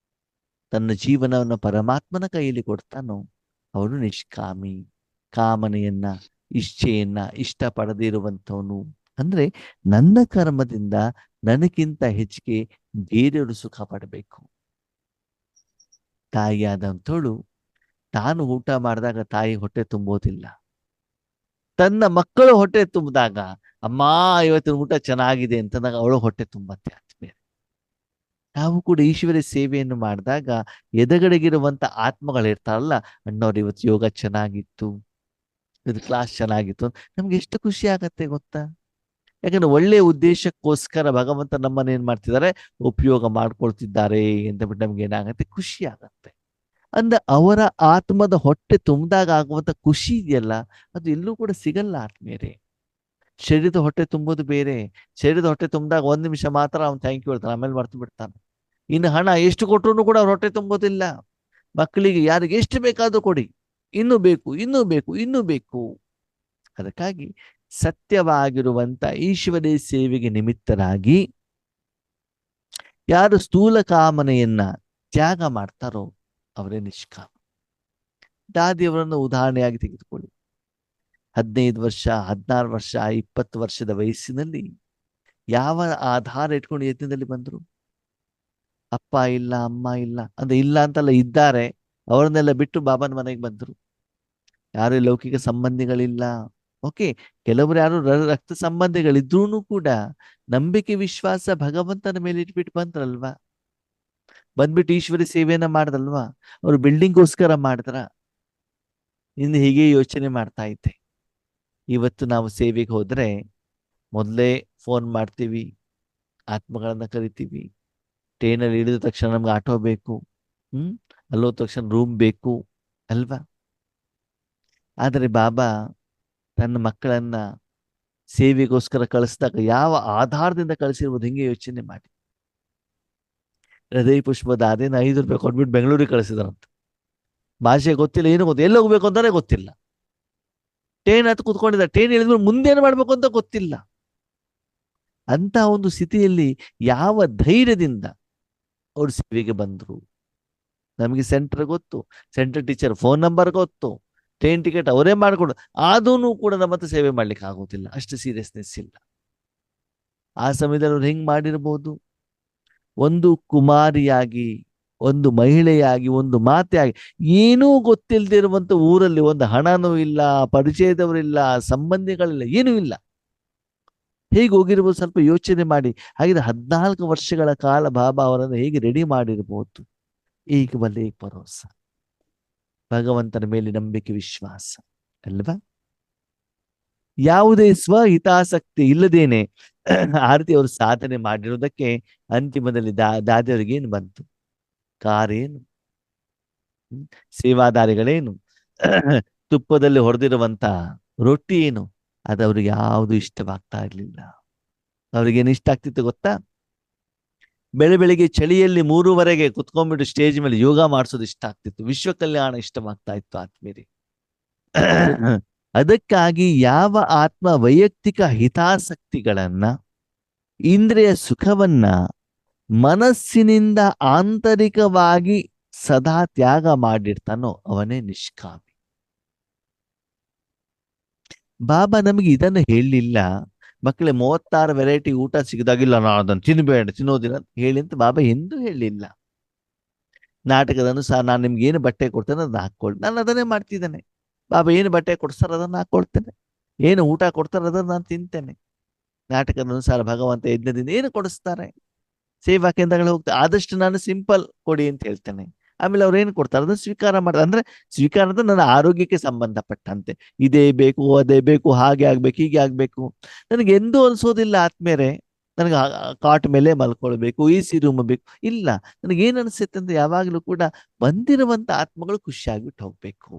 ತನ್ನ ಜೀವನವನ್ನು ಪರಮಾತ್ಮನ ಕೈಯಲ್ಲಿ ಕೊಡ್ತಾನೋ ಅವನು ನಿಷ್ಕಾಮಿ. ಕಾಮನೆಯನ್ನ, ಇಚ್ಛೆಯನ್ನ ಇಷ್ಟಪಡದಿರುವಂಥವನು. ಅಂದ್ರೆ ನನ್ನ ಕರ್ಮದಿಂದ ನನಗಿಂತ ಹೆಚ್ಚಿಗೆ ಬೇರೆಯವರು ಸುಖ ಪಡಬೇಕು. ತಾಯಿಯಾದಂಥವಳು ತಾನು ಊಟ ಮಾಡಿದಾಗ ತಾಯಿ ಹೊಟ್ಟೆ ತುಂಬೋದಿಲ್ಲ, ತನ್ನ ಮಕ್ಕಳು ಹೊಟ್ಟೆ ತುಂಬಿದಾಗ ಅಮ್ಮ ಇವತ್ತಿನ ಊಟ ಚೆನ್ನಾಗಿದೆ ಅಂತಂದಾಗ ಅವಳು ಹೊಟ್ಟೆ ತುಂಬತ್ತೆ. ಆತ್ಮೀಯ, ನಾವು ಕೂಡ ಈಶ್ವರ ಸೇವೆಯನ್ನು ಮಾಡಿದಾಗ ಎದಗಡೆಗಿರುವಂತ ಆತ್ಮಗಳಿರ್ತಾರಲ್ಲ, ಅಣ್ಣವ್ರು ಇವತ್ತು ಯೋಗ ಚೆನ್ನಾಗಿತ್ತು, ಇದು ಕ್ಲಾಸ್ ಚೆನ್ನಾಗಿತ್ತು, ನಮ್ಗೆ ಎಷ್ಟು ಖುಷಿ ಆಗತ್ತೆ ಗೊತ್ತಾ? ಯಾಕಂದ್ರೆ ಒಳ್ಳೆಯ ಉದ್ದೇಶಕ್ಕೋಸ್ಕರ ಭಗವಂತ ನಮ್ಮನ್ನ ಏನ್ ಮಾಡ್ತಿದ್ದಾರೆ, ಉಪಯೋಗ ಮಾಡ್ಕೊಳ್ತಿದ್ದಾರೆ ಅಂತ ಬಿಟ್ಟು ನಮ್ಗೆ ಏನಾಗತ್ತೆ, ಖುಷಿ ಆಗತ್ತೆ. ಅಂದ್ರೆ ಅವರ ಆತ್ಮದ ಹೊಟ್ಟೆ ತುಂಬಿದಾಗ ಆಗುವಂತ ಖುಷಿ ಇದೆಯಲ್ಲ, ಅದು ಎಲ್ಲೂ ಕೂಡ ಸಿಗಲ್ಲ ಆತ್ಮೀಯರೇ. ಶರೀರದ ಹೊಟ್ಟೆ ತುಂಬೋದು ಬೇರೆ. ಶರೀರದ ಹೊಟ್ಟೆ ತುಂಬಿದಾಗ 1 ನಿಮಿಷ ಮಾತ್ರ ಅವ್ನು ಥ್ಯಾಂಕ್ ಯು ಹೇಳ್ತಾನೆ, ಆಮೇಲೆ ಮರ್ತು ಬಿಡ್ತಾನೆ. ಇನ್ನು ಹಣ ಎಷ್ಟು ಕೊಟ್ಟರು ಕೂಡ ಅವ್ರ ಹೊಟ್ಟೆ ತುಂಬೋದಿಲ್ಲ. ಮಕ್ಕಳಿಗೆ ಯಾರಿಗೆ ಎಷ್ಟು ಬೇಕಾದ್ರೂ ಕೊಡಿ, ಇನ್ನೂ ಬೇಕು, ಇನ್ನೂ ಬೇಕು, ಇನ್ನೂ ಬೇಕು. ಅದಕ್ಕಾಗಿ ಸತ್ಯವಾಗಿರುವಂತ ಈಶ್ವರೀಯ ಸೇವೆಗೆ ನಿಮಿತ್ತರಾಗಿ ಯಾರು ಸ್ಥೂಲ ಕಾಮನೆಯನ್ನ ತ್ಯಾಗ ಮಾಡ್ತಾರೋ ಅವರೇ ನಿಷ್ಕಾಮ. ದಾದಿಯವರನ್ನು ಉದಾಹರಣೆಯಾಗಿ ತೆಗೆದುಕೊಳ್ಳಿ. 15 ವರ್ಷ, 16 ವರ್ಷ, 20 ವರ್ಷದ ವಯಸ್ಸಿನಲ್ಲಿ ಯಾವ ಆಧಾರ ಇಟ್ಕೊಂಡು ಯತ್ನದಲ್ಲಿ ಬಂದ್ರು? ಅಪ್ಪ ಇಲ್ಲ, ಅಮ್ಮ ಇಲ್ಲ ಅಂದ್ರೆ ಇಲ್ಲ ಅಂತಲ್ಲ, ಇದ್ದಾರೆ. ಅವರನ್ನೆಲ್ಲ ಬಿಟ್ಟು ಬಾಬನ ಮನೆಗೆ ಬಂದ್ರು. ಯಾರು ಲೌಕಿಕ ಸಂಬಂಧಿಗಳಿಲ್ಲ. ಓಕೆ, ಕೆಲವರು ಯಾರು ರಕ್ತ ಸಂಬಂಧಿಗಳಿದ್ರೂ ಕೂಡ ನಂಬಿಕೆ, ವಿಶ್ವಾಸ ಭಗವಂತನ ಮೇಲೆ ಇಟ್ಬಿಟ್ಟು ಬಂದ್ರಲ್ವಾ. ಬಂದ್ಬಿಟ್ಟು ಈಶ್ವರಿ ಸೇವೆಯನ್ನ ಮಾಡ್ದಲ್ವಾ. ಅವ್ರು ಬಿಲ್ಡಿಂಗ್ಗೋಸ್ಕರ ಮಾಡಿದ್ರ? ಇನ್ನು ಹೀಗೆ ಯೋಚನೆ ಮಾಡ್ತಾ ಇದ್ದೆ. ಇವತ್ತು ನಾವು ಸೇವೆಗೆ ಹೋದ್ರೆ ಮೊದಲೇ ಫೋನ್ ಮಾಡ್ತೀವಿ, ಆತ್ಮಗಳನ್ನ ಕರಿತೀವಿ. ಟ್ರೈನಲ್ಲಿ ಇಳಿದ ತಕ್ಷಣ ನಮ್ಗೆ ಆಟೋ ಬೇಕು, ಅಲ್ಲೋ ತಕ್ಷಣ ರೂಮ್ ಬೇಕು ಅಲ್ವಾ. ಆದರೆ ಬಾಬಾ ತನ್ನ ಮಕ್ಕಳನ್ನ ಸೇವೆಗೋಸ್ಕರ ಕಳಿಸಿದಾಗ ಯಾವ ಆಧಾರದಿಂದ ಕಳಿಸಿರ್ಬೋದು ಹಿಂಗೆ ಯೋಚನೆ ಮಾಡಿ. ಹೃದಯ ಪುಷ್ಪದ ಅದೇನು 5 ರೂಪಾಯಿ ಕೊಟ್ಬಿಟ್ಟು ಬೆಂಗಳೂರಿಗೆ ಕಳಿಸಿದಾರಂತ. ಭಾಷೆ ಗೊತ್ತಿಲ್ಲ, ಏನು ಗೊತ್ತಿಲ್ಲ, ಎಲ್ಲಿ ಹೋಗ್ಬೇಕು ಅಂತಾನೆ ಗೊತ್ತಿಲ್ಲ. ಟ್ರೈನ್ ಹತ್ತು ಕೂತ್ಕೊಂಡಿದ್ದಾರೆ, ಟ್ರೈನ್ ಇಳಿದ್ಮೇಲೆ ಮುಂದೇನು ಮಾಡ್ಬೇಕು ಅಂತ ಗೊತ್ತಿಲ್ಲ. ಅಂತ ಒಂದು ಸ್ಥಿತಿಯಲ್ಲಿ ಯಾವ ಧೈರ್ಯದಿಂದ ಅವ್ರು ಸೇವೆಗೆ ಬಂದ್ರು? ನಮಗೆ ಸೆಂಟರ್ ಗೊತ್ತು, ಸೆಂಟರ್ ಟೀಚರ್ ಫೋನ್ ನಂಬರ್ ಗೊತ್ತು, ಟ್ರೈನ್ ಟಿಕೆಟ್ ಅವರೇ ಮಾಡಿಕೊಡು, ಆದೂ ಕೂಡ ನಮ್ಮ ಹತ್ರ ಸೇವೆ ಮಾಡ್ಲಿಕ್ಕೆ ಆಗೋದಿಲ್ಲ, ಅಷ್ಟು ಸೀರಿಯಸ್ನೆಸ್ ಇಲ್ಲ. ಆ ಸಮಯದಲ್ಲಿ ಅವ್ರು ಹೆಂಗ್ ಮಾಡಿರ್ಬೋದು? ಒಂದು ಕುಮಾರಿಯಾಗಿ, ಒಂದು ಮಹಿಳೆಯಾಗಿ, ಒಂದು ಮಾತೆಯಾಗಿ, ಏನೂ ಗೊತ್ತಿಲ್ಲದಿರುವಂತ ಊರಲ್ಲಿ, ಒಂದು ಹಣನೂ ಇಲ್ಲ, ಪರಿಚಯದವರಿಲ್ಲ, ಸಂಬಂಧಿಗಳಿಲ್ಲ, ಏನೂ ಇಲ್ಲ. ಹೇಗೆ ಹೋಗಿರ್ಬೋದು ಸ್ವಲ್ಪ ಯೋಚನೆ ಮಾಡಿ. ಹಾಗಿದ್ರೆ 14 ವರ್ಷಗಳ ಕಾಲ ಬಾಬಾ ಅವರನ್ನು ಹೇಗೆ ರೆಡಿ ಮಾಡಿರ್ಬೋದು? ಈಗ ಬಲ್ಲೆ ಭರೋಸ. ಭಗವಂತನ ಮೇಲೆ ನಂಬಿಕೆ ವಿಶ್ವಾಸ ಅಲ್ವಾ? ಯಾವುದೇ ಸ್ವಹಿತಾಸಕ್ತಿ ಇಲ್ಲದೇನೆ ಆ ರೀತಿ ಅವರು ಸಾಧನೆ ಮಾಡಿರೋದಕ್ಕೆ ಅಂತಿಮದಲ್ಲಿ ದಾದಿಯವರಿಗೆ ಏನು ಬಂತು? ಕಾರೇನು, ಸೇವಾದಾರಿಗಳೇನು, ತುಪ್ಪದಲ್ಲಿ ಹೊಡೆದಿರುವಂತ ರೊಟ್ಟಿ ಏನು, ಅದು ಅವ್ರಿಗೆ ಯಾವುದು ಇಷ್ಟವಾಗ್ತಾ ಇರ್ಲಿಲ್ಲ. ಅವ್ರಿಗೇನು ಇಷ್ಟ ಆಗ್ತಿತ್ತು ಗೊತ್ತಾ? ಬೆಳಿಗ್ಗೆ ಚಳಿಯಲ್ಲಿ 3:30 ಕುತ್ಕೊಂಡ್ಬಿಟ್ಟು ಸ್ಟೇಜ್ ಮೇಲೆ ಯೋಗ ಮಾಡಿಸೋದು ಇಷ್ಟ ಆಗ್ತಿತ್ತು. ವಿಶ್ವ ಕಲ್ಯಾಣ ಇಷ್ಟವಾಗ್ತಾ ಇತ್ತು ಆತ್ಮೀಯರೇ. ಅದಕ್ಕಾಗಿ ಯಾವ ಆತ್ಮ ವೈಯಕ್ತಿಕ ಹಿತಾಸಕ್ತಿಗಳನ್ನ, ಇಂದ್ರಿಯ ಸುಖವನ್ನ ಮನಸ್ಸಿನಿಂದ ಆಂತರಿಕವಾಗಿ ಸದಾ ತ್ಯಾಗ ಮಾಡಿರ್ತಾನೋ ಅವನೇ ನಿಷ್ಕಾಮಿ. ಬಾಬಾ ನಮಗೆ ಇದನ್ನು ಹೇಳಲಿಲ್ಲ, ಮಕ್ಕಳೇ 36 ವೆರೈಟಿ ಊಟ ಸಿಗದಾಗಿಲ್ಲ ನಾನು ಅದನ್ನು ತಿನ್ನೋದಿಲ್ಲ ಅಂತ ಹೇಳಿ ಅಂತ ಬಾಬಾ ಎಂದೂ ಹೇಳಲಿಲ್ಲ. ನಾಟಕದ ಅನುಸಾರ ನಾನು ನಿಮ್ಗೆ ಏನು ಬಟ್ಟೆ ಕೊಡ್ತೇನೆ ಅದನ್ನ ಹಾಕೊಳ್ಳಿ, ನಾನು ಅದನ್ನೇ ಮಾಡ್ತಿದ್ದೇನೆ. ಬಾಬಾ ಏನು ಬಟ್ಟೆ ಕೊಡ್ತಾರೆ ಅದನ್ನು ಹಾಕೊಳ್ತೇನೆ, ಏನು ಊಟ ಕೊಡ್ತಾರೆ ಅದನ್ನು ನಾನು ತಿಂತೇನೆ. ನಾಟಕದ ಅನುಸಾರ ಭಗವಂತ ಯಜ್ಞದಿಂದ ಏನು ಕೊಡಿಸ್ತಾರೆ, ಸೇವಾ ಕೇಂದ್ರಗಳು ಹೋಗ್ತಾರೆ, ಆದಷ್ಟು ನಾನು ಸಿಂಪಲ್ ಕೊಡಿ ಅಂತ ಹೇಳ್ತೇನೆ. ಆಮೇಲೆ ಅವ್ರು ಏನು ಕೊಡ್ತಾರೆ ಅದನ್ನು ಸ್ವೀಕಾರ ಮಾಡ್ತಾರೆ. ಅಂದ್ರೆ ಸ್ವೀಕಾರ ಅಂದ್ರೆ ನನ್ನ ಆರೋಗ್ಯಕ್ಕೆ ಸಂಬಂಧಪಟ್ಟಂತೆ, ಇದೇ ಬೇಕು ಅದೇ ಬೇಕು, ಹಾಗೆ ಆಗ್ಬೇಕು ಹೀಗೆ ಆಗ್ಬೇಕು. ನನಗೆ ಎಂದೂ ಅನ್ಸೋದಿಲ್ಲ ಆತ್ಮೇರೆ ನನಗೆ ಕಾಟ್ ಮೇಲೆ ಮಲ್ಕೊಳ್ಬೇಕು, AC ರೂಮ್ ಬೇಕು, ಇಲ್ಲ. ನನಗೇನು ಅನಿಸುತ್ತೆ ಅಂದ್ರೆ ಯಾವಾಗಲೂ ಕೂಡ ಬಂದಿರುವಂತ ಆತ್ಮಗಳು ಖುಷಿಯಾಗ್ಬಿಟ್ಟು ಹೋಗ್ಬೇಕು.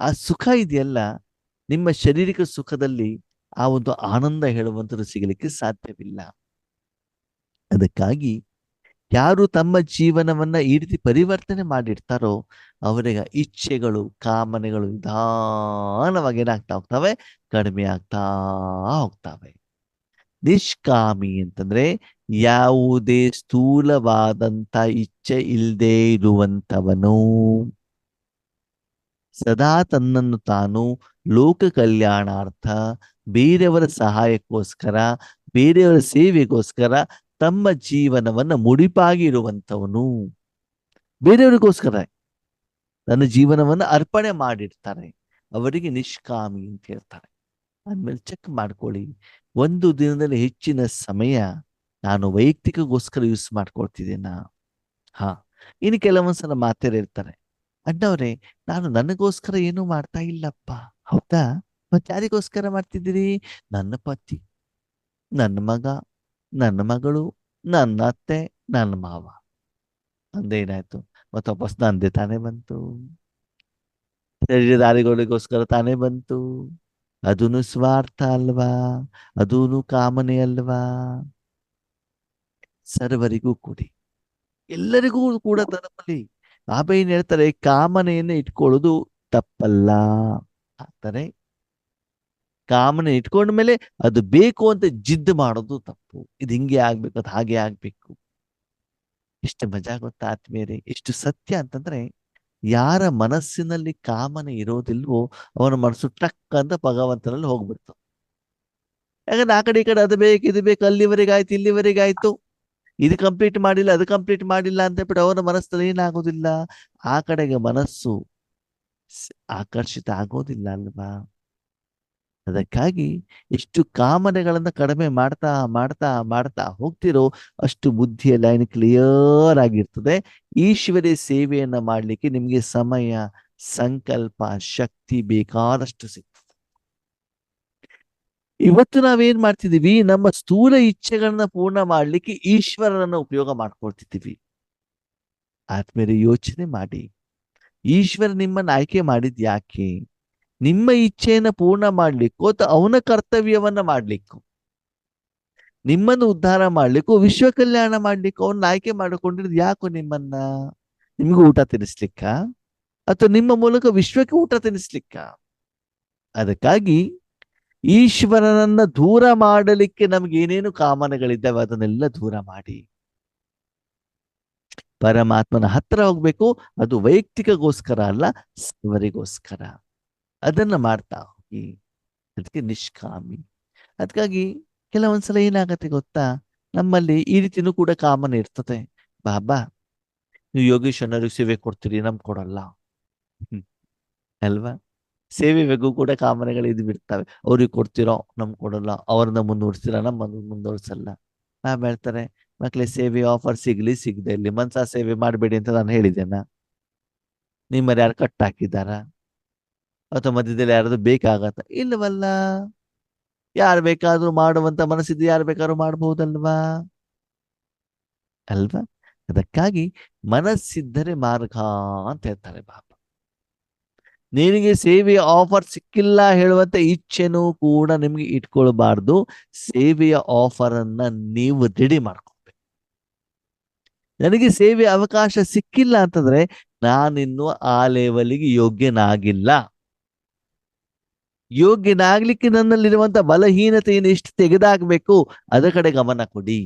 ಆ ಸುಖ ಇದೆಯಲ್ಲ, ನಿಮ್ಮ ಶಾರೀರಿಕ ಸುಖದಲ್ಲಿ ಆ ಒಂದು ಆನಂದ ಹೇಳುವಂಥದ್ದು ಸಿಗಲಿಕ್ಕೆ ಸಾಧ್ಯವಿಲ್ಲ. ಅದಕ್ಕಾಗಿ ಯಾರು ತಮ್ಮ ಜೀವನವನ್ನ ಈ ರೀತಿ ಪರಿವರ್ತನೆ ಮಾಡಿರ್ತಾರೋ ಅವರಿಗೆ ಇಚ್ಛೆಗಳು, ಕಾಮನೆಗಳು ನಿಧಾನವಾಗಿ ಏನಾಗ್ತಾ ಹೋಗ್ತವೆ, ಕಡಿಮೆ ಆಗ್ತಾ ಹೋಗ್ತವೆ. ನಿಷ್ಕಾಮಿ ಅಂತಂದ್ರೆ ಯಾವುದೇ ಸ್ಥೂಲವಾದಂತ ಇಚ್ಛೆ ಇಲ್ಲದೆ ಇರುವಂತವನು, ಸದಾ ತನ್ನನ್ನು ತಾನು ಲೋಕ ಕಲ್ಯಾಣಾರ್ಥ, ಬೇರೆಯವರ ಸಹಾಯಕ್ಕೋಸ್ಕರ, ಬೇರೆಯವರ ಸೇವೆಗೋಸ್ಕರ ತಮ್ಮ ಜೀವನವನ್ನ ಮುಡಿಪಾಗಿ ಇರುವಂತವನು. ಬೇರೆಯವರಿಗೋಸ್ಕರ ತನ್ನ ಜೀವನವನ್ನ ಅರ್ಪಣೆ ಮಾಡಿರ್ತಾರೆ, ಅವರಿಗೆ ನಿಷ್ಕಾಮಿ ಅಂತ ಹೇಳ್ತಾರೆ. ಆದ್ಮೇಲೆ ಚೆಕ್ ಮಾಡ್ಕೊಳ್ಳಿ, ಒಂದು ದಿನದಲ್ಲಿ ಹೆಚ್ಚಿನ ಸಮಯ ನಾನು ವೈಯಕ್ತಿಕಗೋಸ್ಕರ ಯೂಸ್ ಮಾಡ್ಕೊಳ್ತಿದ್ದೇನಾ? ಹಾ, ಇನ್ನು ಕೆಲವೊಂದ್ಸಲ ಮಾತೇರಿರ್ತಾರೆ, ಅಣ್ಣವ್ರೆ ನಾನು ನನಗೋಸ್ಕರ ಏನೂ ಮಾಡ್ತಾ ಇಲ್ಲಪ್ಪ. ಹೌದಾ? ಮತ್ತೆ ಯಾರಿಗೋಸ್ಕರ ಮಾಡ್ತಿದ್ದೀರಿ? ನನ್ನ ಪತಿ, ನನ್ನ ಮಗ, ನನ್ನ ಮಗಳು, ನನ್ನ ಅತ್ತೆ, ನನ್ನ ಮಾವ. ಅಂದೇನಾಯ್ತು? ಮತ್ತೆ ವಾಪಸ್ ನಂದೇ ತಾನೇ ಬಂತು, ಶರೀರಧಾರಿಗಳಿಗೋಸ್ಕರ ತಾನೇ ಬಂತು. ಅದೂನು ಸ್ವಾರ್ಥ ಅಲ್ವಾ? ಅದೂನು ಕಾಮನೆ ಅಲ್ವಾ? ಸರ್ವರಿಗೂ ಕೊಡಿ, ಎಲ್ಲರಿಗೂ ಕೂಡ ತಲುಪಲಿ. ಬಾಬಾ ಏನ್ ಹೇಳ್ತಾರೆ, ಕಾಮನೆಯನ್ನು ಇಟ್ಕೊಳ್ಳೋದು ತಪ್ಪಲ್ಲ ಅಂತಾರೆ. ಕಾಮನೆ ಇಟ್ಕೊಂಡ ಮೇಲೆ ಅದು ಬೇಕು ಅಂತ ಜಿದ್ದು ಮಾಡೋದು ತಪ್ಪು. ಇದು ಹಿಂಗೆ ಆಗ್ಬೇಕು, ಅದು ಹಾಗೆ ಆಗ್ಬೇಕು. ಎಷ್ಟು ಮಜಾ ಗೊತ್ತಾ ಆತ್ಮೀಯರೇ, ಎಷ್ಟು ಸತ್ಯ ಅಂತಂದ್ರೆ, ಯಾರ ಮನಸ್ಸಿನಲ್ಲಿ ಕಾಮನೆ ಇರೋದಿಲ್ವೋ ಅವನ ಮನಸ್ಸು ಟಕ್ ಅಂತ ಭಗವಂತನಲ್ಲಿ ಹೋಗ್ಬಿಡ್ತು. ಯಾಕಂದ್ರೆ ಆ ಕಡೆ ಈ ಕಡೆ ಅದು ಬೇಕು ಇದು ಬೇಕು, ಅಲ್ಲಿವರೆಗೆ ಆಯ್ತು ಇಲ್ಲಿವರೆಗೆ ಆಯ್ತು, ಇದು ಕಂಪ್ಲೀಟ್ ಮಾಡಿಲ್ಲ ಅದು ಕಂಪ್ಲೀಟ್ ಮಾಡಿಲ್ಲ ಅಂತ ಬಿಟ್ಟು ಅವನ ಮನಸ್ಸಲ್ಲಿ ಏನಾಗೋದಿಲ್ಲ, ಆ ಕಡೆಗೆ ಮನಸ್ಸು ಆಕರ್ಷಿತ ಆಗೋದಿಲ್ಲ ಅಲ್ವಾ? ಅದಕ್ಕಾಗಿ ಎಷ್ಟು ಕಾಮನೆಗಳನ್ನ ಕಡಿಮೆ ಮಾಡ್ತಾ ಮಾಡ್ತಾ ಮಾಡ್ತಾ ಹೋಗ್ತಿರೋ ಅಷ್ಟು ಬುದ್ಧಿಯ ಲೈನ್ ಕ್ಲಿಯರ್ ಆಗಿರ್ತದೆ. ಈಶ್ವರ್ಯ ಸೇವೆಯನ್ನ ಮಾಡ್ಲಿಕ್ಕೆ ನಿಮ್ಗೆ ಸಮಯ, ಸಂಕಲ್ಪ, ಶಕ್ತಿ ಬೇಕಾದಷ್ಟು ಸಿಗ್ತದೆ. ಇವತ್ತು ನಾವೇನ್ ಮಾಡ್ತಿದೀವಿ, ನಮ್ಮ ಸ್ಥೂಲ ಇಚ್ಛೆಗಳನ್ನ ಪೂರ್ಣ ಮಾಡ್ಲಿಕ್ಕೆ ಈಶ್ವರನನ್ನ ಉಪಯೋಗ ಮಾಡ್ಕೊಳ್ತಿದ್ದೀವಿ. ಆದ್ಮೇಲೆ ಯೋಚನೆ ಮಾಡಿ, ಈಶ್ವರ ನಿಮ್ಮನ್ನ ಆಯ್ಕೆ ಮಾಡಿದ್ ಯಾಕೆ? ನಿಮ್ಮ ಇಚ್ಛೆಯನ್ನ ಪೂರ್ಣ ಮಾಡ್ಲಿಕ್ಕೂ ಅಥವಾ ಅವನ ಕರ್ತವ್ಯವನ್ನ ಮಾಡ್ಲಿಕ್ಕೂ, ನಿಮ್ಮನ್ನು ಉದ್ಧಾರ ಮಾಡ್ಲಿಕ್ಕೂ, ವಿಶ್ವ ಕಲ್ಯಾಣ ಮಾಡ್ಲಿಕ್ಕೂ ಅವನ್ನ ಆಯ್ಕೆ ಮಾಡಿಕೊಂಡಿರೋದು ಯಾಕೋ? ನಿಮ್ಮನ್ನ ನಿಮಗೂ ಊಟ ತಿನ್ನಿಸ್ಲಿಕ್ಕ ಅಥವಾ ನಿಮ್ಮ ಮೂಲಕ ವಿಶ್ವಕ್ಕೆ ಊಟ ತಿನ್ನಿಸ್ಲಿಕ್ಕ? ಅದಕ್ಕಾಗಿ ಈಶ್ವರನನ್ನ ದೂರ ಮಾಡಲಿಕ್ಕೆ ನಮ್ಗೆ ಏನೇನು ಕಾಮನೆಗಳಿದ್ದಾವೆ ಅದನ್ನೆಲ್ಲ ದೂರ ಮಾಡಿ ಪರಮಾತ್ಮನ ಹತ್ರ ಹೋಗ್ಬೇಕು. ಅದು ವೈಯಕ್ತಿಕಗೋಸ್ಕರ ಅಲ್ಲ, ಸರ್ವರಿಗೋಸ್ಕರ. ಅದನ್ನ ಮಾಡ್ತಾ ಹೋಗಿ, ಅದಕ್ಕೆ ನಿಷ್ಕಾಮಿ. ಅದಕ್ಕಾಗಿ ಕೆಲವೊಂದ್ಸಲ ಏನಾಗತ್ತೆ ಗೊತ್ತಾ, ನಮ್ಮಲ್ಲಿ ಈ ರೀತಿನೂ ಕೂಡ ಕಾಮನೆ ಇರ್ತದೆ. ಬಾಬಾ ನೀವು ಯೋಗೇಶ್ವರರಿಗೆ ಸೇವೆ ಕೊಡ್ತೀರಿ, ನಮ್ಗೆ ಕೊಡಲ್ಲ ಅಲ್ವಾ? ಸೇವೆ ಬೇಕು ಕೂಡ ಕಾಮನೆಗಳು ಇದು ಬಿಡ್ತವೆ. ಅವ್ರಿಗೆ ಕೊಡ್ತಿರೋ ನಮ್ಗೆ ಕೊಡಲ್ಲ, ಅವ್ರನ್ನ ಮುಂದುವರ್ಸ್ತೀರ ನಮ್ಮನ್ನು ಮುಂದುವರ್ಸಲ್ಲ. ಬಾಬಾ ಹೇಳ್ತಾರೆ, ಮಕ್ಳೇ ಸೇವೆ ಆಫರ್ ಸಿಗ್ಲಿ ಸಿಗದೆ ಇಲ್ಲಿ ಮನ್ಸ ಸೇವೆ ಮಾಡಬೇಡಿ ಅಂತ ನಾನು ಹೇಳಿದ್ದೇನಾ? ನಿಮ್ಮಲ್ಲಿ ಯಾರು ಕಟ್ ಹಾಕಿದಾರ ಅಥವಾ ಮಧ್ಯದಲ್ಲಿ ಯಾರಾದ್ರೂ ಬೇಕಾಗತ್ತ? ಇಲ್ಲವಲ್ಲ. ಯಾರು ಬೇಕಾದ್ರೂ ಮಾಡುವಂತ ಮನಸ್ಸಿದ್ದು ಯಾರು ಬೇಕಾದ್ರೂ ಮಾಡಬಹುದಲ್ವಾ? ಅಲ್ವಾ? ಅದಕ್ಕಾಗಿ ಮನಸ್ಸಿದ್ದರೆ ಮಾರ್ಗ ಅಂತ ಹೇಳ್ತಾರೆ ಬಾಬಾ. ನಿನಗೆ ಸೇವೆಯ ಆಫರ್ ಸಿಕ್ಕಿಲ್ಲ ಹೇಳುವಂತ ಇಚ್ಛೆನೂ ಕೂಡ ನಿಮ್ಗೆ ಇಟ್ಕೊಳ್ಬಾರ್ದು. ಸೇವೆಯ ಆಫರ್ ಅನ್ನ ನೀವು ರೆಡಿ ಮಾಡ್ಕೊಬೇಕು. ನನಗೆ ಸೇವೆಯ ಅವಕಾಶ ಸಿಕ್ಕಿಲ್ಲ ಅಂತಂದ್ರೆ ನಾನಿನ್ನು ಆ ಲೆವೆಲ್ಗೆ ಯೋಗ್ಯನಾಗಿಲ್ಲ. ಯೋಗ್ಯನಾಗ್ಲಿಕ್ಕೆ ನನ್ನಲ್ಲಿರುವಂತ ಬಲಹೀನತೆಯನ್ನು ಎಷ್ಟು ತೆಗೆದಾಕಬೇಕು ಅದರ ಕಡೆ ಗಮನ ಕೊಡಿ.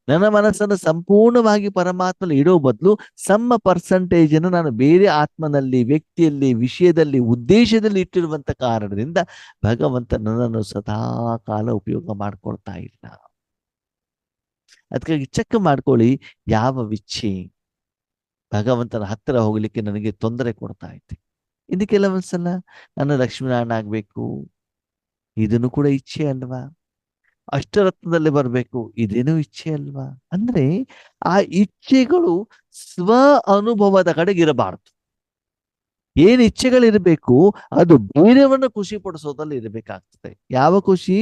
ನನ್ನ ಮನಸ್ಸನ್ನು ಸಂಪೂರ್ಣವಾಗಿ ಪರಮಾತ್ಮನಲ್ಲಿ ಇಡೋ ಬದಲು ಸಮ ಪರ್ಸೆಂಟೇಜ್ ಅನ್ನು ನಾನು ಬೇರೆ ಆತ್ಮನಲ್ಲಿ, ವ್ಯಕ್ತಿಯಲ್ಲಿ, ವಿಷಯದಲ್ಲಿ, ಉದ್ದೇಶದಲ್ಲಿ ಇಟ್ಟಿರುವಂತ ಕಾರಣದಿಂದ ಭಗವಂತ ನನ್ನನ್ನು ಸದಾ ಕಾಲ ಉಪಯೋಗ ಮಾಡ್ಕೊಳ್ತಾ ಇಲ್ಲ. ಅದಕ್ಕಾಗಿ ಚೆಕ್ ಮಾಡ್ಕೊಳ್ಳಿ, ಯಾವ ಇಚ್ಛೆ ಭಗವಂತನ ಹತ್ತಿರ ಹೋಗ್ಲಿಕ್ಕೆ ನನಗೆ ತೊಂದರೆ ಕೊಡ್ತಾ ಐತೆ. ಇನ್ನು ಕೆಲವೊಂದ್ಸಲ ನಾನು ಲಕ್ಷ್ಮೀನಾರಾಯಣ ಆಗ್ಬೇಕು, ಇದನ್ನು ಕೂಡ ಇಚ್ಛೆ ಅಲ್ವಾ? ಅಷ್ಟರತ್ನದಲ್ಲಿ ಬರಬೇಕು, ಇದೇನು ಇಚ್ಛೆ ಅಲ್ವಾ? ಅಂದ್ರೆ ಆ ಇಚ್ಛೆಗಳು ಸ್ವ ಅನುಭವದ ಕಡೆಗೆ ಇರಬಾರದು. ಏನ್ ಇಚ್ಛೆಗಳಿರ್ಬೇಕು ಅದು ಬೇರೆಯವನ್ನ ಖುಷಿ ಪಡಿಸೋದ್ರಲ್ಲಿ ಇರಬೇಕಾಗ್ತದೆ. ಯಾವ ಖುಷಿ?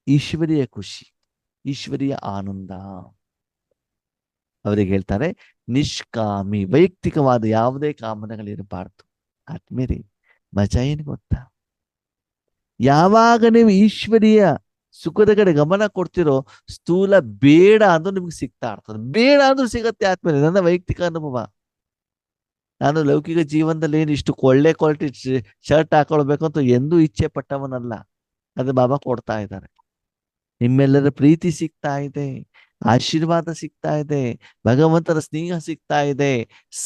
ಈಶ್ವರಿಯ ಖುಷಿ, ಈಶ್ವರಿಯ ಆನಂದ. ಅವರಿಗೆ ಹೇಳ್ತಾರೆ ನಿಷ್ಕಾಮಿ, ವೈಯಕ್ತಿಕವಾದ ಯಾವುದೇ ಕಾಮನೆಗಳಿರಬಾರ್ದು. ಆದ್ಮೇಲೆ ಮಜಾ ಏನು ಗೊತ್ತಾ? ಯಾವಾಗ ನೀವು ಈಶ್ವರಿಯ ಸುಖದ ಕಡೆ ಗಮನ ಕೊಡ್ತಿರೋ, ಸ್ಥೂಲ ಬೇಡ ಅಂದ್ರೂ ನಿಮ್ಗೆ ಸಿಗ್ತಾ ಇರ್ತದೆ. ಬೇಡ ಅಂದ್ರೂ ಸಿಗತ್ತೆ. ಆದ್ಮೇಲೆ ನನ್ನ ವೈಯಕ್ತಿಕ ಅನುಭವ. ನಾನು ಲೌಕಿಕ ಜೀವನದಲ್ಲಿ ಏನು ಇಷ್ಟು ಒಳ್ಳೆ ಕ್ವಾಲಿಟಿ ಶರ್ಟ್ ಹಾಕೊಳ್ಬೇಕು ಅಂತ ಎಂದೂ ಇಚ್ಛೆ ಪಟ್ಟವನಲ್ಲ. ಅದು ಬಾಬಾ ಕೊಡ್ತಾ ಇದ್ದಾರೆ. ನಿಮ್ಮೆಲ್ಲರ ಪ್ರೀತಿ ಸಿಗ್ತಾ ಇದೆ, ಆಶೀರ್ವಾದ ಸಿಗ್ತಾ ಇದೆ, ಭಗವಂತನ ಸ್ನೇಹ ಸಿಗ್ತಾ ಇದೆ,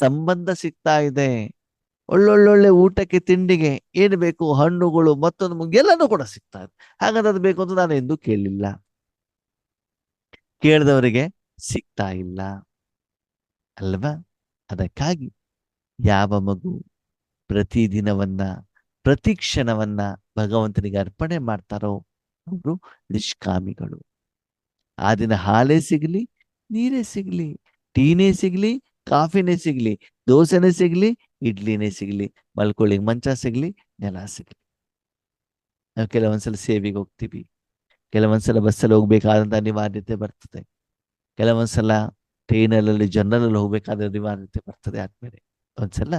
ಸಂಬಂಧ ಸಿಗ್ತಾ ಇದೆ, ಒಳ್ಳೊಳ್ಳೊಳ್ಳೆ ಊಟಕ್ಕೆ ತಿಂಡಿಗೆ ಏನು ಬೇಕು, ಹಣ್ಣುಗಳು ಮತ್ತೊಂದು ಎಲ್ಲನೂ ಕೂಡ ಸಿಗ್ತಾ ಇದೆ. ಹಾಗಾದ್ರೆ ಅದು ಬೇಕು ಅಂತ ನಾನು ಎಂದೂ ಕೇಳಲಿಲ್ಲ. ಕೇಳಿದವರಿಗೆ ಸಿಗ್ತಾ ಇಲ್ಲ ಅಲ್ವಾ? ಅದಕ್ಕಾಗಿ ಯಾವ ಮಗು ಪ್ರತಿದಿನವನ್ನ, ಪ್ರತಿ ಕ್ಷಣವನ್ನ ಭಗವಂತನಿಗೆ ಅರ್ಪಣೆ ಮಾಡ್ತಾರೋ ಅವರು ನಿಷ್ಕಾಮಿಗಳು. ಆ ದಿನ ಹಾಲೇ ಸಿಗ್ಲಿ, ನೀರೇ ಸಿಗ್ಲಿ, ಟೀನೇ ಸಿಗ್ಲಿ, ಕಾಫಿನೇ ಸಿಗ್ಲಿ, ದೋಸೆನೇ ಸಿಗ್ಲಿ, ಇಡ್ಲಿನೇ ಸಿಗ್ಲಿ, ಮಲ್ಕೊಳ್ಳಿಗೆ ಮಂಚ ಸಿಗ್ಲಿ, ನೆಲ ಸಿಗ್ಲಿ. ನಾವು ಕೆಲವೊಂದ್ಸಲ ಸೇವೆಗೆ ಹೋಗ್ತೀವಿ, ಕೆಲವೊಂದ್ಸಲ ಬಸ್ಸಲ್ಲಿ ಹೋಗ್ಬೇಕಾದಂತ ಅನಿವಾರ್ಯತೆ ಬರ್ತದೆ, ಕೆಲವೊಂದ್ಸಲ ಟ್ರೈನಲ್ಲಿ ಜನರಲ್ ಹೋಗ್ಬೇಕಾದ ಅನಿವಾರ್ಯತೆ ಬರ್ತದೆ. ಆದ್ಮೇಲೆ ಒಂದ್ಸಲ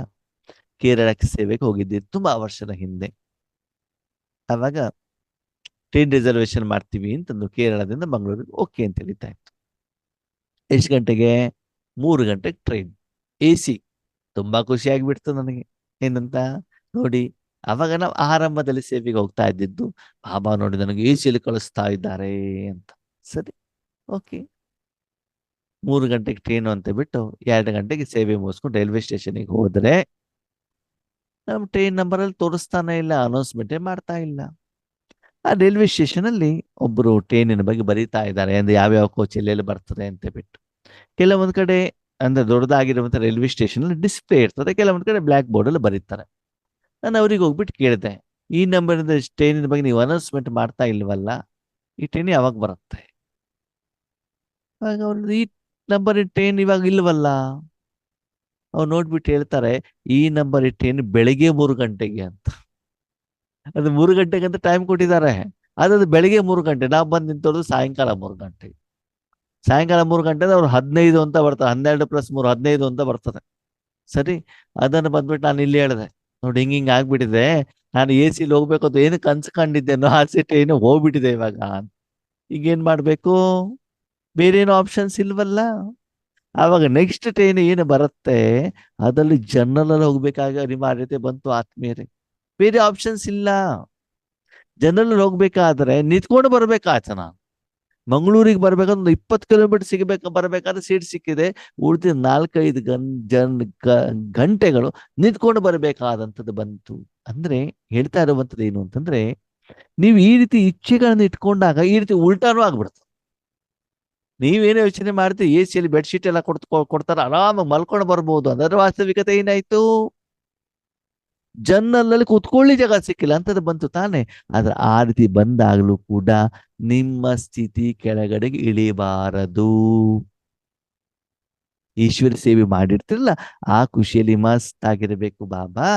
ಕೇರಳಕ್ಕೆ ಸೇವೆಗೆ ಹೋಗಿದ್ದೆ ತುಂಬಾ ವರ್ಷದ ಹಿಂದೆ. ಆವಾಗ ಟ್ರೈನ್ ರಿಸರ್ವೇಶನ್ ಮಾಡ್ತೀವಿ ಅಂತಂದು ಕೇರಳದಿಂದ ಮಂಗಳೂರಿಗೆ ಓಕೆ ಅಂತ ಹೇಳಿತಾ ಇತ್ತು. ಎಷ್ಟು ಗಂಟೆಗೆ? 3 ಗಂಟೆಗೆ ಟ್ರೈನ್, AC. ತುಂಬಾ ಖುಷಿ ಆಗ್ಬಿಡ್ತು ನನಗೆ. ಏನಂತ ನೋಡಿ, ಅವಾಗ ನಾವು ಆರಂಭದಲ್ಲಿ ಸೇವೆಗೆ ಹೋಗ್ತಾ ಇದ್ದಿದ್ದು. ಬಾಬಾ ನೋಡಿ ನನಗೆ AC ಕಳಿಸ್ತಾ ಇದ್ದಾರೆ ಅಂತ. ಸರಿ, ಓಕೆ. 3 ಗಂಟೆಗೆ ಟ್ರೈನು ಅಂತ ಬಿಟ್ಟು 2 ಗಂಟೆಗೆ ಸೇವೆ ಮುಗಿಸ್ಕೊಂಡು ರೈಲ್ವೆ ಸ್ಟೇಷನ್ಗೆ ಹೋದ್ರೆ ನಮ್ಮ ಟ್ರೈನ್ ನಂಬರ್ ಅಲ್ಲಿ ತೋರಿಸ್ತಾನೆ ಇಲ್ಲ, ಅನೌನ್ಸ್ಮೆಂಟೇ ಮಾಡ್ತಾ ಇಲ್ಲ. ಆ ರೈಲ್ವೆ ಸ್ಟೇಷನ್ ಅಲ್ಲಿ ಒಬ್ರು ಟ್ರೈನಿನ ಬಗ್ಗೆ ಬರೀತಾ ಇದ್ದಾರೆ, ಅಂದ್ರೆ ಯಾವ್ಯಾವ ಕೋಚ್ ಎಲ್ಲೆಲ್ಲಿ ಬರ್ತದೆ ಅಂತ ಬಿಟ್ಟು. ಕೆಲವೊಂದ್ ಕಡೆ ಅಂದ್ರೆ ದೊಡ್ಡದಾಗಿರುವಂತ ರೈಲ್ವೆ ಸ್ಟೇಷನ್ ಅಲ್ಲಿ ಡಿಸ್ಪ್ಲೇ ಇರ್ತದೆ, ಕೆಲವೊಂದ್ ಕಡೆ ಬ್ಲಾಕ್ ಬೋರ್ಡ್ ಅಲ್ಲಿ ಬರೀತಾರೆ. ನಾನು ಅವ್ರಿಗೆ ಹೋಗ್ಬಿಟ್ಟು ಕೇಳಿದೆ, ಈ ನಂಬರಿಂದ ಟ್ರೈನಿನ ಬಗ್ಗೆ ನೀವು ಅನೌನ್ಸ್ಮೆಂಟ್ ಮಾಡ್ತಾ ಇಲ್ವಲ್ಲ, ಈ ಟ್ರೈನ್ ಯಾವಾಗ ಬರುತ್ತೆ? ಆಗ ಅವ್ರು ಈ ನಂಬರ್ ಟ್ರೈನ್ ಇವಾಗ ಇಲ್ವಲ್ಲ. ಅವ್ರು ನೋಡ್ಬಿಟ್ಟು ಹೇಳ್ತಾರೆ, ಈ ನಂಬರ್ ಟ್ರೈನ್ ಬೆಳಿಗ್ಗೆ 3 ಗಂಟೆಗೆ ಅಂತ. ಅದು 3 ಗಂಟೆಗೆ ಅಂತ ಟೈಮ್ ಕೊಟ್ಟಿದ್ದಾರೆ, ಅದು ಬೆಳಿಗ್ಗೆ 3 ಗಂಟೆ. ನಾವು ಬಂದು ನಿಂತೋದು ಸಾಯಂಕಾಲ 3 ಗಂಟೆಗೆ. ಸಾಯಂಕಾಲ 3 ಗಂಟೆ ಅವ್ರು 15 ಅಂತ ಬರ್ತದೆ, 12 + 3 15 ಅಂತ ಬರ್ತದೆ. ಸರಿ, ಅದನ್ನು ಬಂದ್ಬಿಟ್ಟು ನಾನು ಇಲ್ಲಿ ಹೇಳಿದೆ, ನೋಡಿ ಹಿಂಗ್ ಆಗ್ಬಿಟ್ಟಿದೆ, ನಾನು AC ಹೋಗ್ಬೇಕು ಅಂತ ಏನು ಕನ್ಸು ಕಂಡಿದ್ದೇನೋ ಆ ಟ್ರೈನ್ ಹೋಗ್ಬಿಟ್ಟಿದೆ ಇವಾಗ. ಈಗ ಏನ್ ಮಾಡ್ಬೇಕು? ಬೇರೆ ಏನು ಆಪ್ಷನ್ಸ್ ಇಲ್ವಲ್ಲ. ಆವಾಗ ನೆಕ್ಸ್ಟ್ ಟ್ರೈನ್ ಏನು ಬರುತ್ತೆ ಅದರಲ್ಲಿ ಜನರಲ್ ಹೋಗ್ಬೇಕಾಗ ಅನಿವಾರ್ಯತೆ ಬಂತು ಆತ್ಮೀಯರೇ. ಬೇರೆ ಆಪ್ಷನ್ಸ್ ಇಲ್ಲ. ಜನರಲ್ ಹೋಗ್ಬೇಕಾದ್ರೆ ನಿಂತ್ಕೊಂಡು ಬರ್ಬೇಕಾಯ್ತು. ನಾನು ಮಂಗಳೂರಿಗೆ ಬರ್ಬೇಕಂದ್ರೆ ಒಂದು 20 ಕಿಲೋಮೀಟರ್ ಬರ್ಬೇಕಾದ್ರೆ ಸೀಟ್ ಸಿಕ್ಕಿದೆ. ಉಳಿದ 4-5 ಗಂಟೆಗಳು ನಿಂತ್ಕೊಂಡು ಬರಬೇಕಾದಂಥದ್ದು ಬಂತು. ಅಂದ್ರೆ ಹೇಳ್ತಾ ಇರುವಂಥದ್ದು ಏನು ಅಂತಂದ್ರೆ, ನೀವು ಈ ರೀತಿ ಇಚ್ಛೆಗಳನ್ನ ಇಟ್ಕೊಂಡಾಗ ಈ ರೀತಿ ಉಲ್ಟಾನೂ ಆಗ್ಬಿಡ್ತು. ನೀವೇನೇ ಯೋಚನೆ ಮಾಡ್ತೀವಿ, AC ಬೆಡ್ಶೀಟ್ ಎಲ್ಲ ಕೊಡ್ತಾರ, ಆರಾಮಾಗಿ ಮಲ್ಕೊಂಡು ಬರ್ಬೋದು. ಅದರ ವಾಸ್ತವಿಕತೆ ಏನಾಯ್ತು? ಜನರಲ್ಲಿ ಕೂತ್ಕೊಳ್ಳಿ ಜಾಗ ಸಿಕ್ಕಿಲ್ಲ ಅಂತದ್ದು ಬಂತು ತಾನೆ. ಆದ್ರೆ ಆ ರೀತಿ ಬಂದಾಗಲೂ ಕೂಡ ನಿಮ್ಮ ಸ್ಥಿತಿ ಕೆಳಗಡೆಗೆ ಇಳಿಬಾರದು. ಈಶ್ವರ ಸೇವೆ ಮಾಡಿರ್ತಿರಲ್ಲ, ಆ ಖುಷಿಯಲ್ಲಿ ಮಸ್ತ್ ಆಗಿರ್ಬೇಕು. ಬಾಬಾ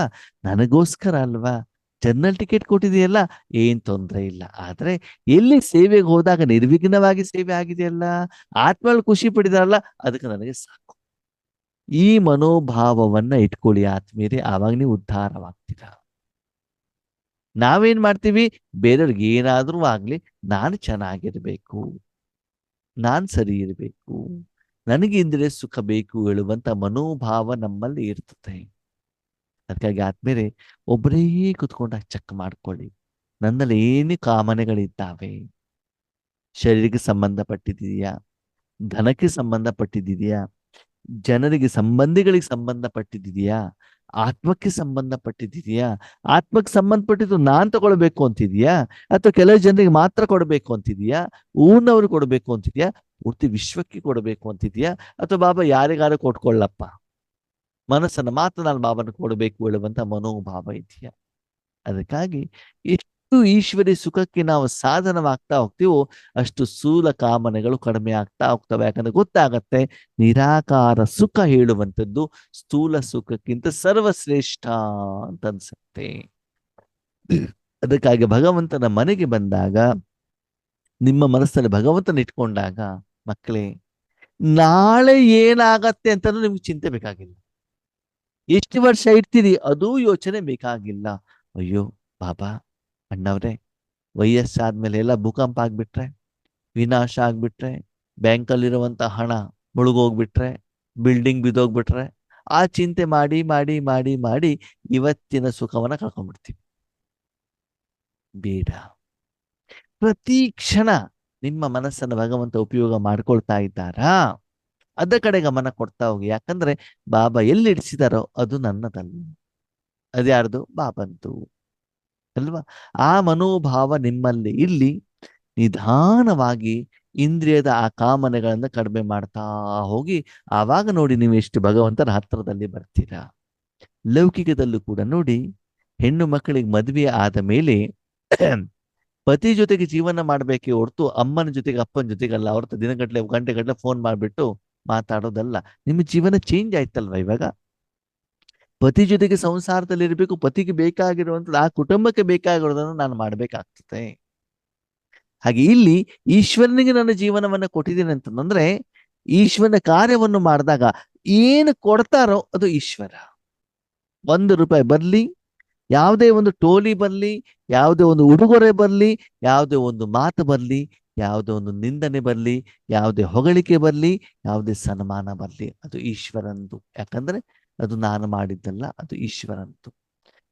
ನನಗೋಸ್ಕರ ಅಲ್ವಾ ಜನರಲ್ ಟಿಕೆಟ್ ಕೊಟ್ಟಿದೆಯಲ್ಲ, ಏನ್ ತೊಂದ್ರೆ ಇಲ್ಲ. ಆದ್ರೆ ಎಲ್ಲಿ ಸೇವೆಗೆ ಹೋದಾಗ ನಿರ್ವಿಘ್ನವಾಗಿ ಸೇವೆ ಆಗಿದೆಯಲ್ಲ, ಆತ್ಮಗಳು ಖುಷಿ ಪಡಿದಾರಲ್ಲ, ಅದಕ್ಕೆ ನನಗೆ ಸಾಕು. ಈ ಮನೋಭಾವವನ್ನ ಇಟ್ಕೊಳ್ಳಿ ಆತ್ಮೀಯರೇ, ಆವಾಗ ನೀವು ಉದ್ಧಾರವಾಗ್ತೀರಾ. ನಾವೇನ್ ಮಾಡ್ತೀವಿ, ಬೇರೆಯವ್ರಿಗೆ ಏನಾದ್ರೂ ಆಗ್ಲಿ, ನಾನು ಚೆನ್ನಾಗಿರ್ಬೇಕು, ನಾನ್ ಸರಿ ಇರಬೇಕು, ನನಗೆ ಇಂದ್ರೆ ಸುಖ ಬೇಕು ಹೇಳುವಂತ ಮನೋಭಾವ ನಮ್ಮಲ್ಲಿ ಇರ್ತದೆ. ಅದಕ್ಕಾಗಿ ಆದ್ಮೇಲೆ ಒಬ್ಬರೇ ಕುತ್ಕೊಂಡಾಗ ಚೆಕ್ ಮಾಡ್ಕೊಳ್ಳಿ, ನನ್ನಲ್ಲಿ ಏನು ಕಾಮನೆಗಳಿದ್ದಾವೆ. ಶರೀರಕ್ಕೆ ಸಂಬಂಧಪಟ್ಟಿದೆಯಾ, ಧನಕ್ಕೆ ಸಂಬಂಧಪಟ್ಟಿದೆಯಾ, ಜನರಿಗೆ ಸಂಬಂಧಿಗಳಿಗೆ ಸಂಬಂಧಪಟ್ಟಿದೆಯಾ, ಆತ್ಮಕ್ಕೆ ಸಂಬಂಧಪಟ್ಟಿದೆಯಾ. ಆತ್ಮಕ್ಕೆ ಸಂಬಂಧಪಟ್ಟಿದ್ದು ನಾನ್ ತಗೊಳ್ಬೇಕು ಅಂತಿದ್ಯಾ, ಅಥವಾ ಕೆಲವು ಜನರಿಗೆ ಮಾತ್ರ ಕೊಡಬೇಕು ಅಂತಿದ್ಯಾ, ಊರ್ನವ್ರಿಗೆ ಕೊಡಬೇಕು ಅಂತಿದ್ಯಾ, ಪೂರ್ತಿ ವಿಶ್ವಕ್ಕೆ ಕೊಡಬೇಕು ಅಂತಿದ್ಯಾ, ಅಥವಾ ಬಾಬಾ ಯಾರಿಗಾರು ಕೊಟ್ಕೊಳ್ಳಪ್ಪ, ಮನಸ್ಸನ್ನು ಮಾತ್ರ ನಾನು ಬಾಬನ ಕೊಡಬೇಕು ಹೇಳುವಂತ ಮನೋಭಾವ ಇದೆಯಾ. ಅದಕ್ಕಾಗಿ ಎಷ್ಟು ಈಶ್ವರಿ ಸುಖಕ್ಕೆ ನಾವು ಸಾಧನವಾಗ್ತಾ ಹೋಗ್ತೀವೋ, ಅಷ್ಟು ಸ್ಥೂಲ ಕಾಮನೆಗಳು ಕಡಿಮೆ ಆಗ್ತಾ ಹೋಗ್ತವೆ. ಯಾಕಂದ್ರೆ ಗೊತ್ತಾಗತ್ತೆ, ನಿರಾಕಾರ ಸುಖ ಹೇಳುವಂಥದ್ದು ಸ್ಥೂಲ ಸುಖಕ್ಕಿಂತ ಸರ್ವಶ್ರೇಷ್ಠ ಅಂತ ಅನ್ಸುತ್ತೆ. ಅದಕ್ಕಾಗಿ ಭಗವಂತನ ಮನೆಗೆ ಬಂದಾಗ, ನಿಮ್ಮ ಮನಸ್ಸಲ್ಲಿ ಭಗವಂತನ ಇಟ್ಕೊಂಡಾಗ, ಮಕ್ಕಳೇ ನಾಳೆ ಏನಾಗತ್ತೆ ಅಂತ ನಿಮ್ಗೆ ಚಿಂತೆ ಬೇಕಾಗಿಲ್ಲ. ಎಷ್ಟು ವರ್ಷ ಇಡ್ತೀರಿ ಅದೂ ಯೋಚನೆ ಬೇಕಾಗಿಲ್ಲ. ಅಯ್ಯೋ ಬಾಬಾ, ಅಣ್ಣವ್ರೆ, ವಯಸ್ಸಾದ್ಮೇಲೆ ಎಲ್ಲ ಭೂಕಂಪ ಆಗ್ಬಿಟ್ರೆ, ವಿನಾಶ ಆಗ್ಬಿಟ್ರೆ, ಬ್ಯಾಂಕಲ್ಲಿರುವಂತ ಹಣ ಮುಳುಗೋಗ್ಬಿಟ್ರೆ, ಬಿಲ್ಡಿಂಗ್ ಬಿದ್ದೋಗ್ಬಿಟ್ರೆ, ಆ ಚಿಂತೆ ಮಾಡಿ ಮಾಡಿ ಮಾಡಿ ಮಾಡಿ ಇವತ್ತಿನ ಸುಖವನ್ನ ಕಳ್ಕೊಂಡ್ಬಿಡ್ತೀವಿ. ಬೇಡ. ಪ್ರತಿ ಕ್ಷಣ ನಿಮ್ಮ ಮನಸ್ಸನ್ನು ಭಗವಂತ ಉಪಯೋಗ ಮಾಡ್ಕೊಳ್ತಾ ಇದ್ದಾರಾ, ಅದ ಕಡೆ ಗಮನ ಕೊಡ್ತಾ ಹೋಗಿ. ಯಾಕಂದ್ರೆ ಬಾಬಾ ಎಲ್ಲಿ ಇಡಿಸಿದಾರೋ ಅದು ನನ್ನದಲ್ಲ, ಅದ್ಯಾರ್ದು, ಬಾಬಂತು ಅಲ್ವಾ. ಆ ಮನೋಭಾವ ನಿಮ್ಮಲ್ಲಿ ಇಲ್ಲಿ ನಿಧಾನವಾಗಿ ಇಂದ್ರಿಯದ ಆ ಕಾಮನೆಗಳನ್ನ ಕಡಿಮೆ ಮಾಡ್ತಾ ಹೋಗಿ, ಆವಾಗ ನೋಡಿ ನೀವು ಎಷ್ಟು ಭಗವಂತನ ಹತ್ರದಲ್ಲಿ ಬರ್ತೀರಾ. ಲೌಕಿಕದಲ್ಲೂ ಕೂಡ ನೋಡಿ, ಹೆಣ್ಣು ಮಕ್ಕಳಿಗೆ ಮದುವೆ ಆದ ಮೇಲೆ ಪತಿ ಜೊತೆಗೆ ಜೀವನ ಮಾಡ್ಬೇಕೆ ಹೊರತು ಅಮ್ಮನ ಜೊತೆಗೆ ಅಪ್ಪನ ಜೊತೆಗಲ್ಲ. ಅವ್ರ ದಿನಗಟ್ಲೆ ಗಂಟೆಗಟ್ಲೆ ಫೋನ್ ಮಾಡ್ಬಿಟ್ಟು ಮಾತಾಡೋದಲ್ಲ. ನಿಮ್ಮ ಜೀವನ ಚೇಂಜ್ ಆಯ್ತಲ್ವಾ ಇವಾಗ. ಪತಿ ಜೊತೆಗೆ ಸಂಸಾರದಲ್ಲಿ ಇರಬೇಕು, ಪತಿಗೆ ಬೇಕಾಗಿರುವಂಥದ್ದು, ಆ ಕುಟುಂಬಕ್ಕೆ ಬೇಕಾಗಿರೋದನ್ನು ನಾನು ಮಾಡ್ಬೇಕಾಗ್ತದೆ. ಹಾಗೆ ಇಲ್ಲಿ ಈಶ್ವರನಿಗೆ ನನ್ನ ಜೀವನವನ್ನ ಕೊಟ್ಟಿದ್ದೀನಿ ಅಂತಂದ್ರೆ, ಈಶ್ವರನ ಕಾರ್ಯವನ್ನು ಮಾಡಿದಾಗ ಏನು ಕೊಡ್ತಾರೋ ಅದು ಈಶ್ವರ. 1 ರೂಪಾಯಿ ಬರ್ಲಿ, ಯಾವುದೇ ಒಂದು ಟೋಲಿ ಬರ್ಲಿ, ಯಾವುದೇ ಒಂದು ಉಡುಗೊರೆ ಬರ್ಲಿ, ಯಾವುದೇ ಒಂದು ಮಾತು ಬರ್ಲಿ, ಯಾವುದೇ ಒಂದು ನಿಂದನೆ ಬರ್ಲಿ, ಯಾವುದೇ ಹೊಗಳಿಕೆ ಬರ್ಲಿ, ಯಾವುದೇ ಸನ್ಮಾನ ಬರ್ಲಿ, ಅದು ಈಶ್ವರಂದು. ಯಾಕಂದ್ರೆ ಅದು ನಾನು ಮಾಡಿದ್ದಲ್ಲ, ಅದು ಈಶ್ವರಂತು.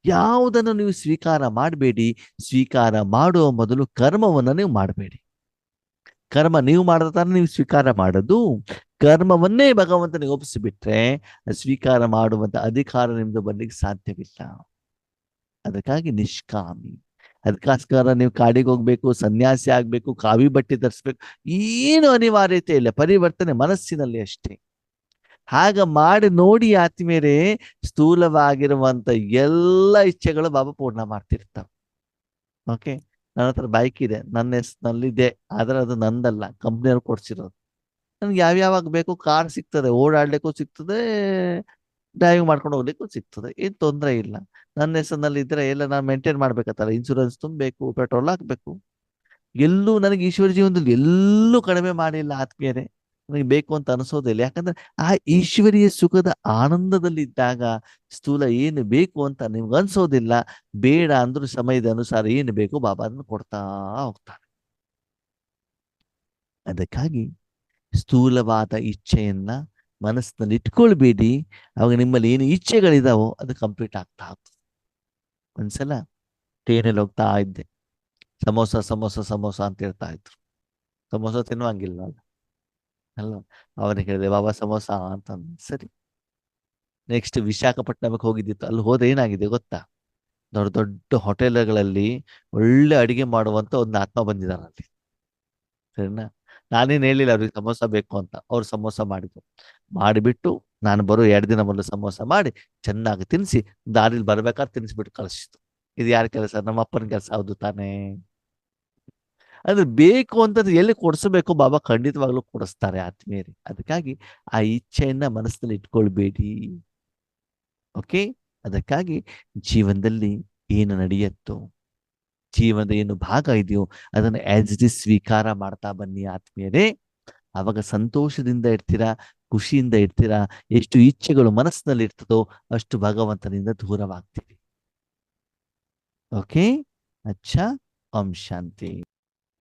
ಯಾವುದನ್ನು ನೀವು ಸ್ವೀಕಾರ ಮಾಡಬೇಡಿ. ಸ್ವೀಕಾರ ಮಾಡುವ ಮೊದಲು ಕರ್ಮವನ್ನು ನೀವು ಮಾಡಬೇಡಿ. ಕರ್ಮ ನೀವು ಮಾಡಿದ ತಾನೇ ನೀವು ಸ್ವೀಕಾರ ಮಾಡೋದು. ಕರ್ಮವನ್ನೇ ಭಗವಂತನಿಗೆ ಒಪ್ಪಿಸಿಬಿಟ್ರೆ ಸ್ವೀಕಾರ ಮಾಡುವಂತ ಅಧಿಕಾರ ನಿಮ್ದು ಬರ್ಲಿಕ್ಕೆ ಸಾಧ್ಯವಿಲ್ಲ. ಅದಕ್ಕಾಗಿ ನಿಷ್ಕಾಮಿ. ಅದಕ್ಕೋಸ್ಕರ ನೀವು ಕಾಡಿಗೆ ಹೋಗ್ಬೇಕು, ಸನ್ಯಾಸಿ ಆಗ್ಬೇಕು, ಕಾವಿ ಬಟ್ಟೆ ಧರಿಸ್ಬೇಕು, ಏನು ಅನಿವಾರ್ಯತೆ ಇಲ್ಲ. ಪರಿವರ್ತನೆ ಮನಸ್ಸಿನಲ್ಲಿ ಅಷ್ಟೇ. ಹಾಗ ಮಾಡಿ ನೋಡಿ ಆತ್ಮೀಯರೇ, ಸ್ಥೂಲವಾಗಿರುವಂತ ಎಲ್ಲ ಇಚ್ಛೆಗಳು ಬಾಬಾ ಪೂರ್ಣ ಮಾಡ್ತಿರ್ತಾವ. ಓಕೆ, ನನ್ನ ಹತ್ರ ಬೈಕ್ ಇದೆ, ನನ್ನ ಹೆಸರಿನಲ್ಲಿದೆ, ಆದ್ರೆ ಅದು ನಂದಲ್ಲ, ಕಂಪ್ನಿಯವ್ರು ಕೊಡ್ಸಿರೋದು. ನನ್ಗೆ ಯಾವ್ಯಾವಾಗ ಬೇಕು ಕಾರ್ ಸಿಗ್ತದೆ, ಓಡಾಡ್ಲಿಕ್ಕೂ ಸಿಗ್ತದೆ, ಡ್ರೈವಿಂಗ್ ಮಾಡ್ಕೊಂಡು ಹೋಗ್ಲಿಕ್ಕೂ ಸಿಗ್ತದೆ, ಏನ್ ತೊಂದರೆ ಇಲ್ಲ. ನನ್ನ ಹೆಸರಿನಲ್ಲಿ ಇದ್ರೆ ಎಲ್ಲ ನಾನು ಮೇಂಟೈನ್ ಮಾಡ್ಬೇಕತ್ತಲ್ಲ, ಇನ್ಶೂರೆನ್ಸ್ ತುಂಬಬೇಕು, ಪೆಟ್ರೋಲ್ ಹಾಕ್ಬೇಕು. ಎಲ್ಲೂ ನನಗೆ ಈಶ್ವರ ಜೀವನದಲ್ಲಿ ಎಲ್ಲೂ ಕಡಿಮೆ ಮಾಡಿಲ್ಲ ಆತ್ಮೀಯರೇ. ನನಗೆ ಬೇಕು ಅಂತ ಅನಿಸೋದಿಲ್ಲ. ಯಾಕಂದ್ರೆ ಆ ಈಶ್ವರೀಯ ಸುಖದ ಆನಂದದಲ್ಲಿದ್ದಾಗ ಸ್ಥೂಲ ಏನು ಬೇಕು ಅಂತ ನಿಮ್ಗೆ ಅನ್ಸೋದಿಲ್ಲ. ಬೇಡ ಅಂದ್ರೂ ಸಮಯದ ಅನುಸಾರ ಏನು ಬೇಕು ಬಾಬಾ ಅದನ್ನು ಕೊಡ್ತಾ ಹೋಗ್ತಾರೆ. ಅದಕ್ಕಾಗಿ ಸ್ಥೂಲವಾದ ಇಚ್ಛೆಯನ್ನ ಮನಸ್ಸಿನಲ್ಲಿ ಇಟ್ಕೊಳ್ಬೇಡಿ. ಅವಾಗ ನಿಮ್ಮಲ್ಲಿ ಏನು ಇಚ್ಛೆಗಳಿದಾವೋ ಅದು ಕಂಪ್ಲೀಟ್ ಆಗ್ತಾ ಹೋಗ್ತದೆ. ಒಂದ್ಸಲ ಟ್ರೈನಲ್ಲಿ ಹೋಗ್ತಾ ಇದ್ದೆ, ಸಮೋಸ ಸಮೋಸ ಸಮೋಸ ಅಂತ ಹೇಳ್ತಾ ಇದ್ರು. ಸಮೋಸ ತಿನ್ನುವಂಗಿಲ್ಲ ಅಲ್ಲ. ಅವನಿಗೆ ಹೇಳಿದೆ ಬಾಬಾ ಸಮೋಸ ಅಂತಂದು. ಸರಿ, ನೆಕ್ಸ್ಟ್ ವಿಶಾಖಪಟ್ಟಣಕ್ಕೆ ಹೋಗಿದ್ದಿತ್ತು. ಅಲ್ಲಿ ಹೋದ್ರೆ ಏನಾಗಿದೆ ಗೊತ್ತಾ, ದೊಡ್ಡ ದೊಡ್ಡ ಹೋಟೆಲ್ಗಳಲ್ಲಿ ಒಳ್ಳೆ ಅಡಿಗೆ ಮಾಡುವಂತ ಒಂದು ಆತ್ಮ ಬಂದಿದ್ದಾನೆ ಅಲ್ಲಿ. ಸರಿನಾ, ನಾನೇನು ಹೇಳಿಲ್ಲ ಅವ್ರಿಗೆ ಸಮೋಸ ಬೇಕು ಅಂತ. ಅವ್ರು ಸಮೋಸ ಮಾಡಿದ್ರು. ಮಾಡಿಬಿಟ್ಟು ನಾನು ಬರೋ 2 ದಿನ ಮೊದಲು ಸಮೋಸ ಮಾಡಿ ಚೆನ್ನಾಗಿ ತಿನ್ನಿಸಿ ದಾರಿಲಿ ಬರ್ಬೇಕಾದ್ರೆ ತಿನ್ನಿಸ್ಬಿಟ್ಟು ಕಳಿಸಿತು. ಇದು ಯಾರ ಕೆಲಸ? ನಮ್ಮ ಅಪ್ಪನ ಕೆಲಸ, ಹೌದು ತಾನೇ. ಅಂದ್ರೆ ಬೇಕು ಅಂತಂದ್ರೆ ಎಲ್ಲಿ ಕೊಡಿಸಬೇಕು ಬಾಬಾ ಖಂಡಿತವಾಗ್ಲೂ ಕೊಡಿಸ್ತಾರೆ ಆತ್ಮೀಯರೇ. ಅದಕ್ಕಾಗಿ ಆ ಇಚ್ಛೆಯನ್ನ ಮನಸ್ಸಿನಲ್ಲಿ ಇಟ್ಕೊಳ್ಬೇಡಿ. ಓಕೆ. ಅದಕ್ಕಾಗಿ ಜೀವನದಲ್ಲಿ ಏನು ನಡೆಯುತ್ತೋ, ಜೀವನದ ಏನು ಭಾಗ ಇದೆಯೋ ಅದನ್ನು ಆಸ್ ಇಟ್ ಇಸ್ ಸ್ವೀಕಾರ ಮಾಡ್ತಾ ಬನ್ನಿ ಆತ್ಮೀಯರೇ. ಅವಾಗ ಸಂತೋಷದಿಂದ ಇರ್ತೀರಾ, ಖುಷಿಯಿಂದ ಇರ್ತೀರಾ. ಎಷ್ಟು ಇಚ್ಛೆಗಳು ಮನಸ್ಸಿನಲ್ಲಿ ಇರ್ತದೋ ಅಷ್ಟು ಭಗವಂತನಿಂದ ದೂರವಾಗ್ತೀವಿ. ಓಕೆ. ಅಚ್ಚಾ. ಓಂ ಶಾಂತಿ.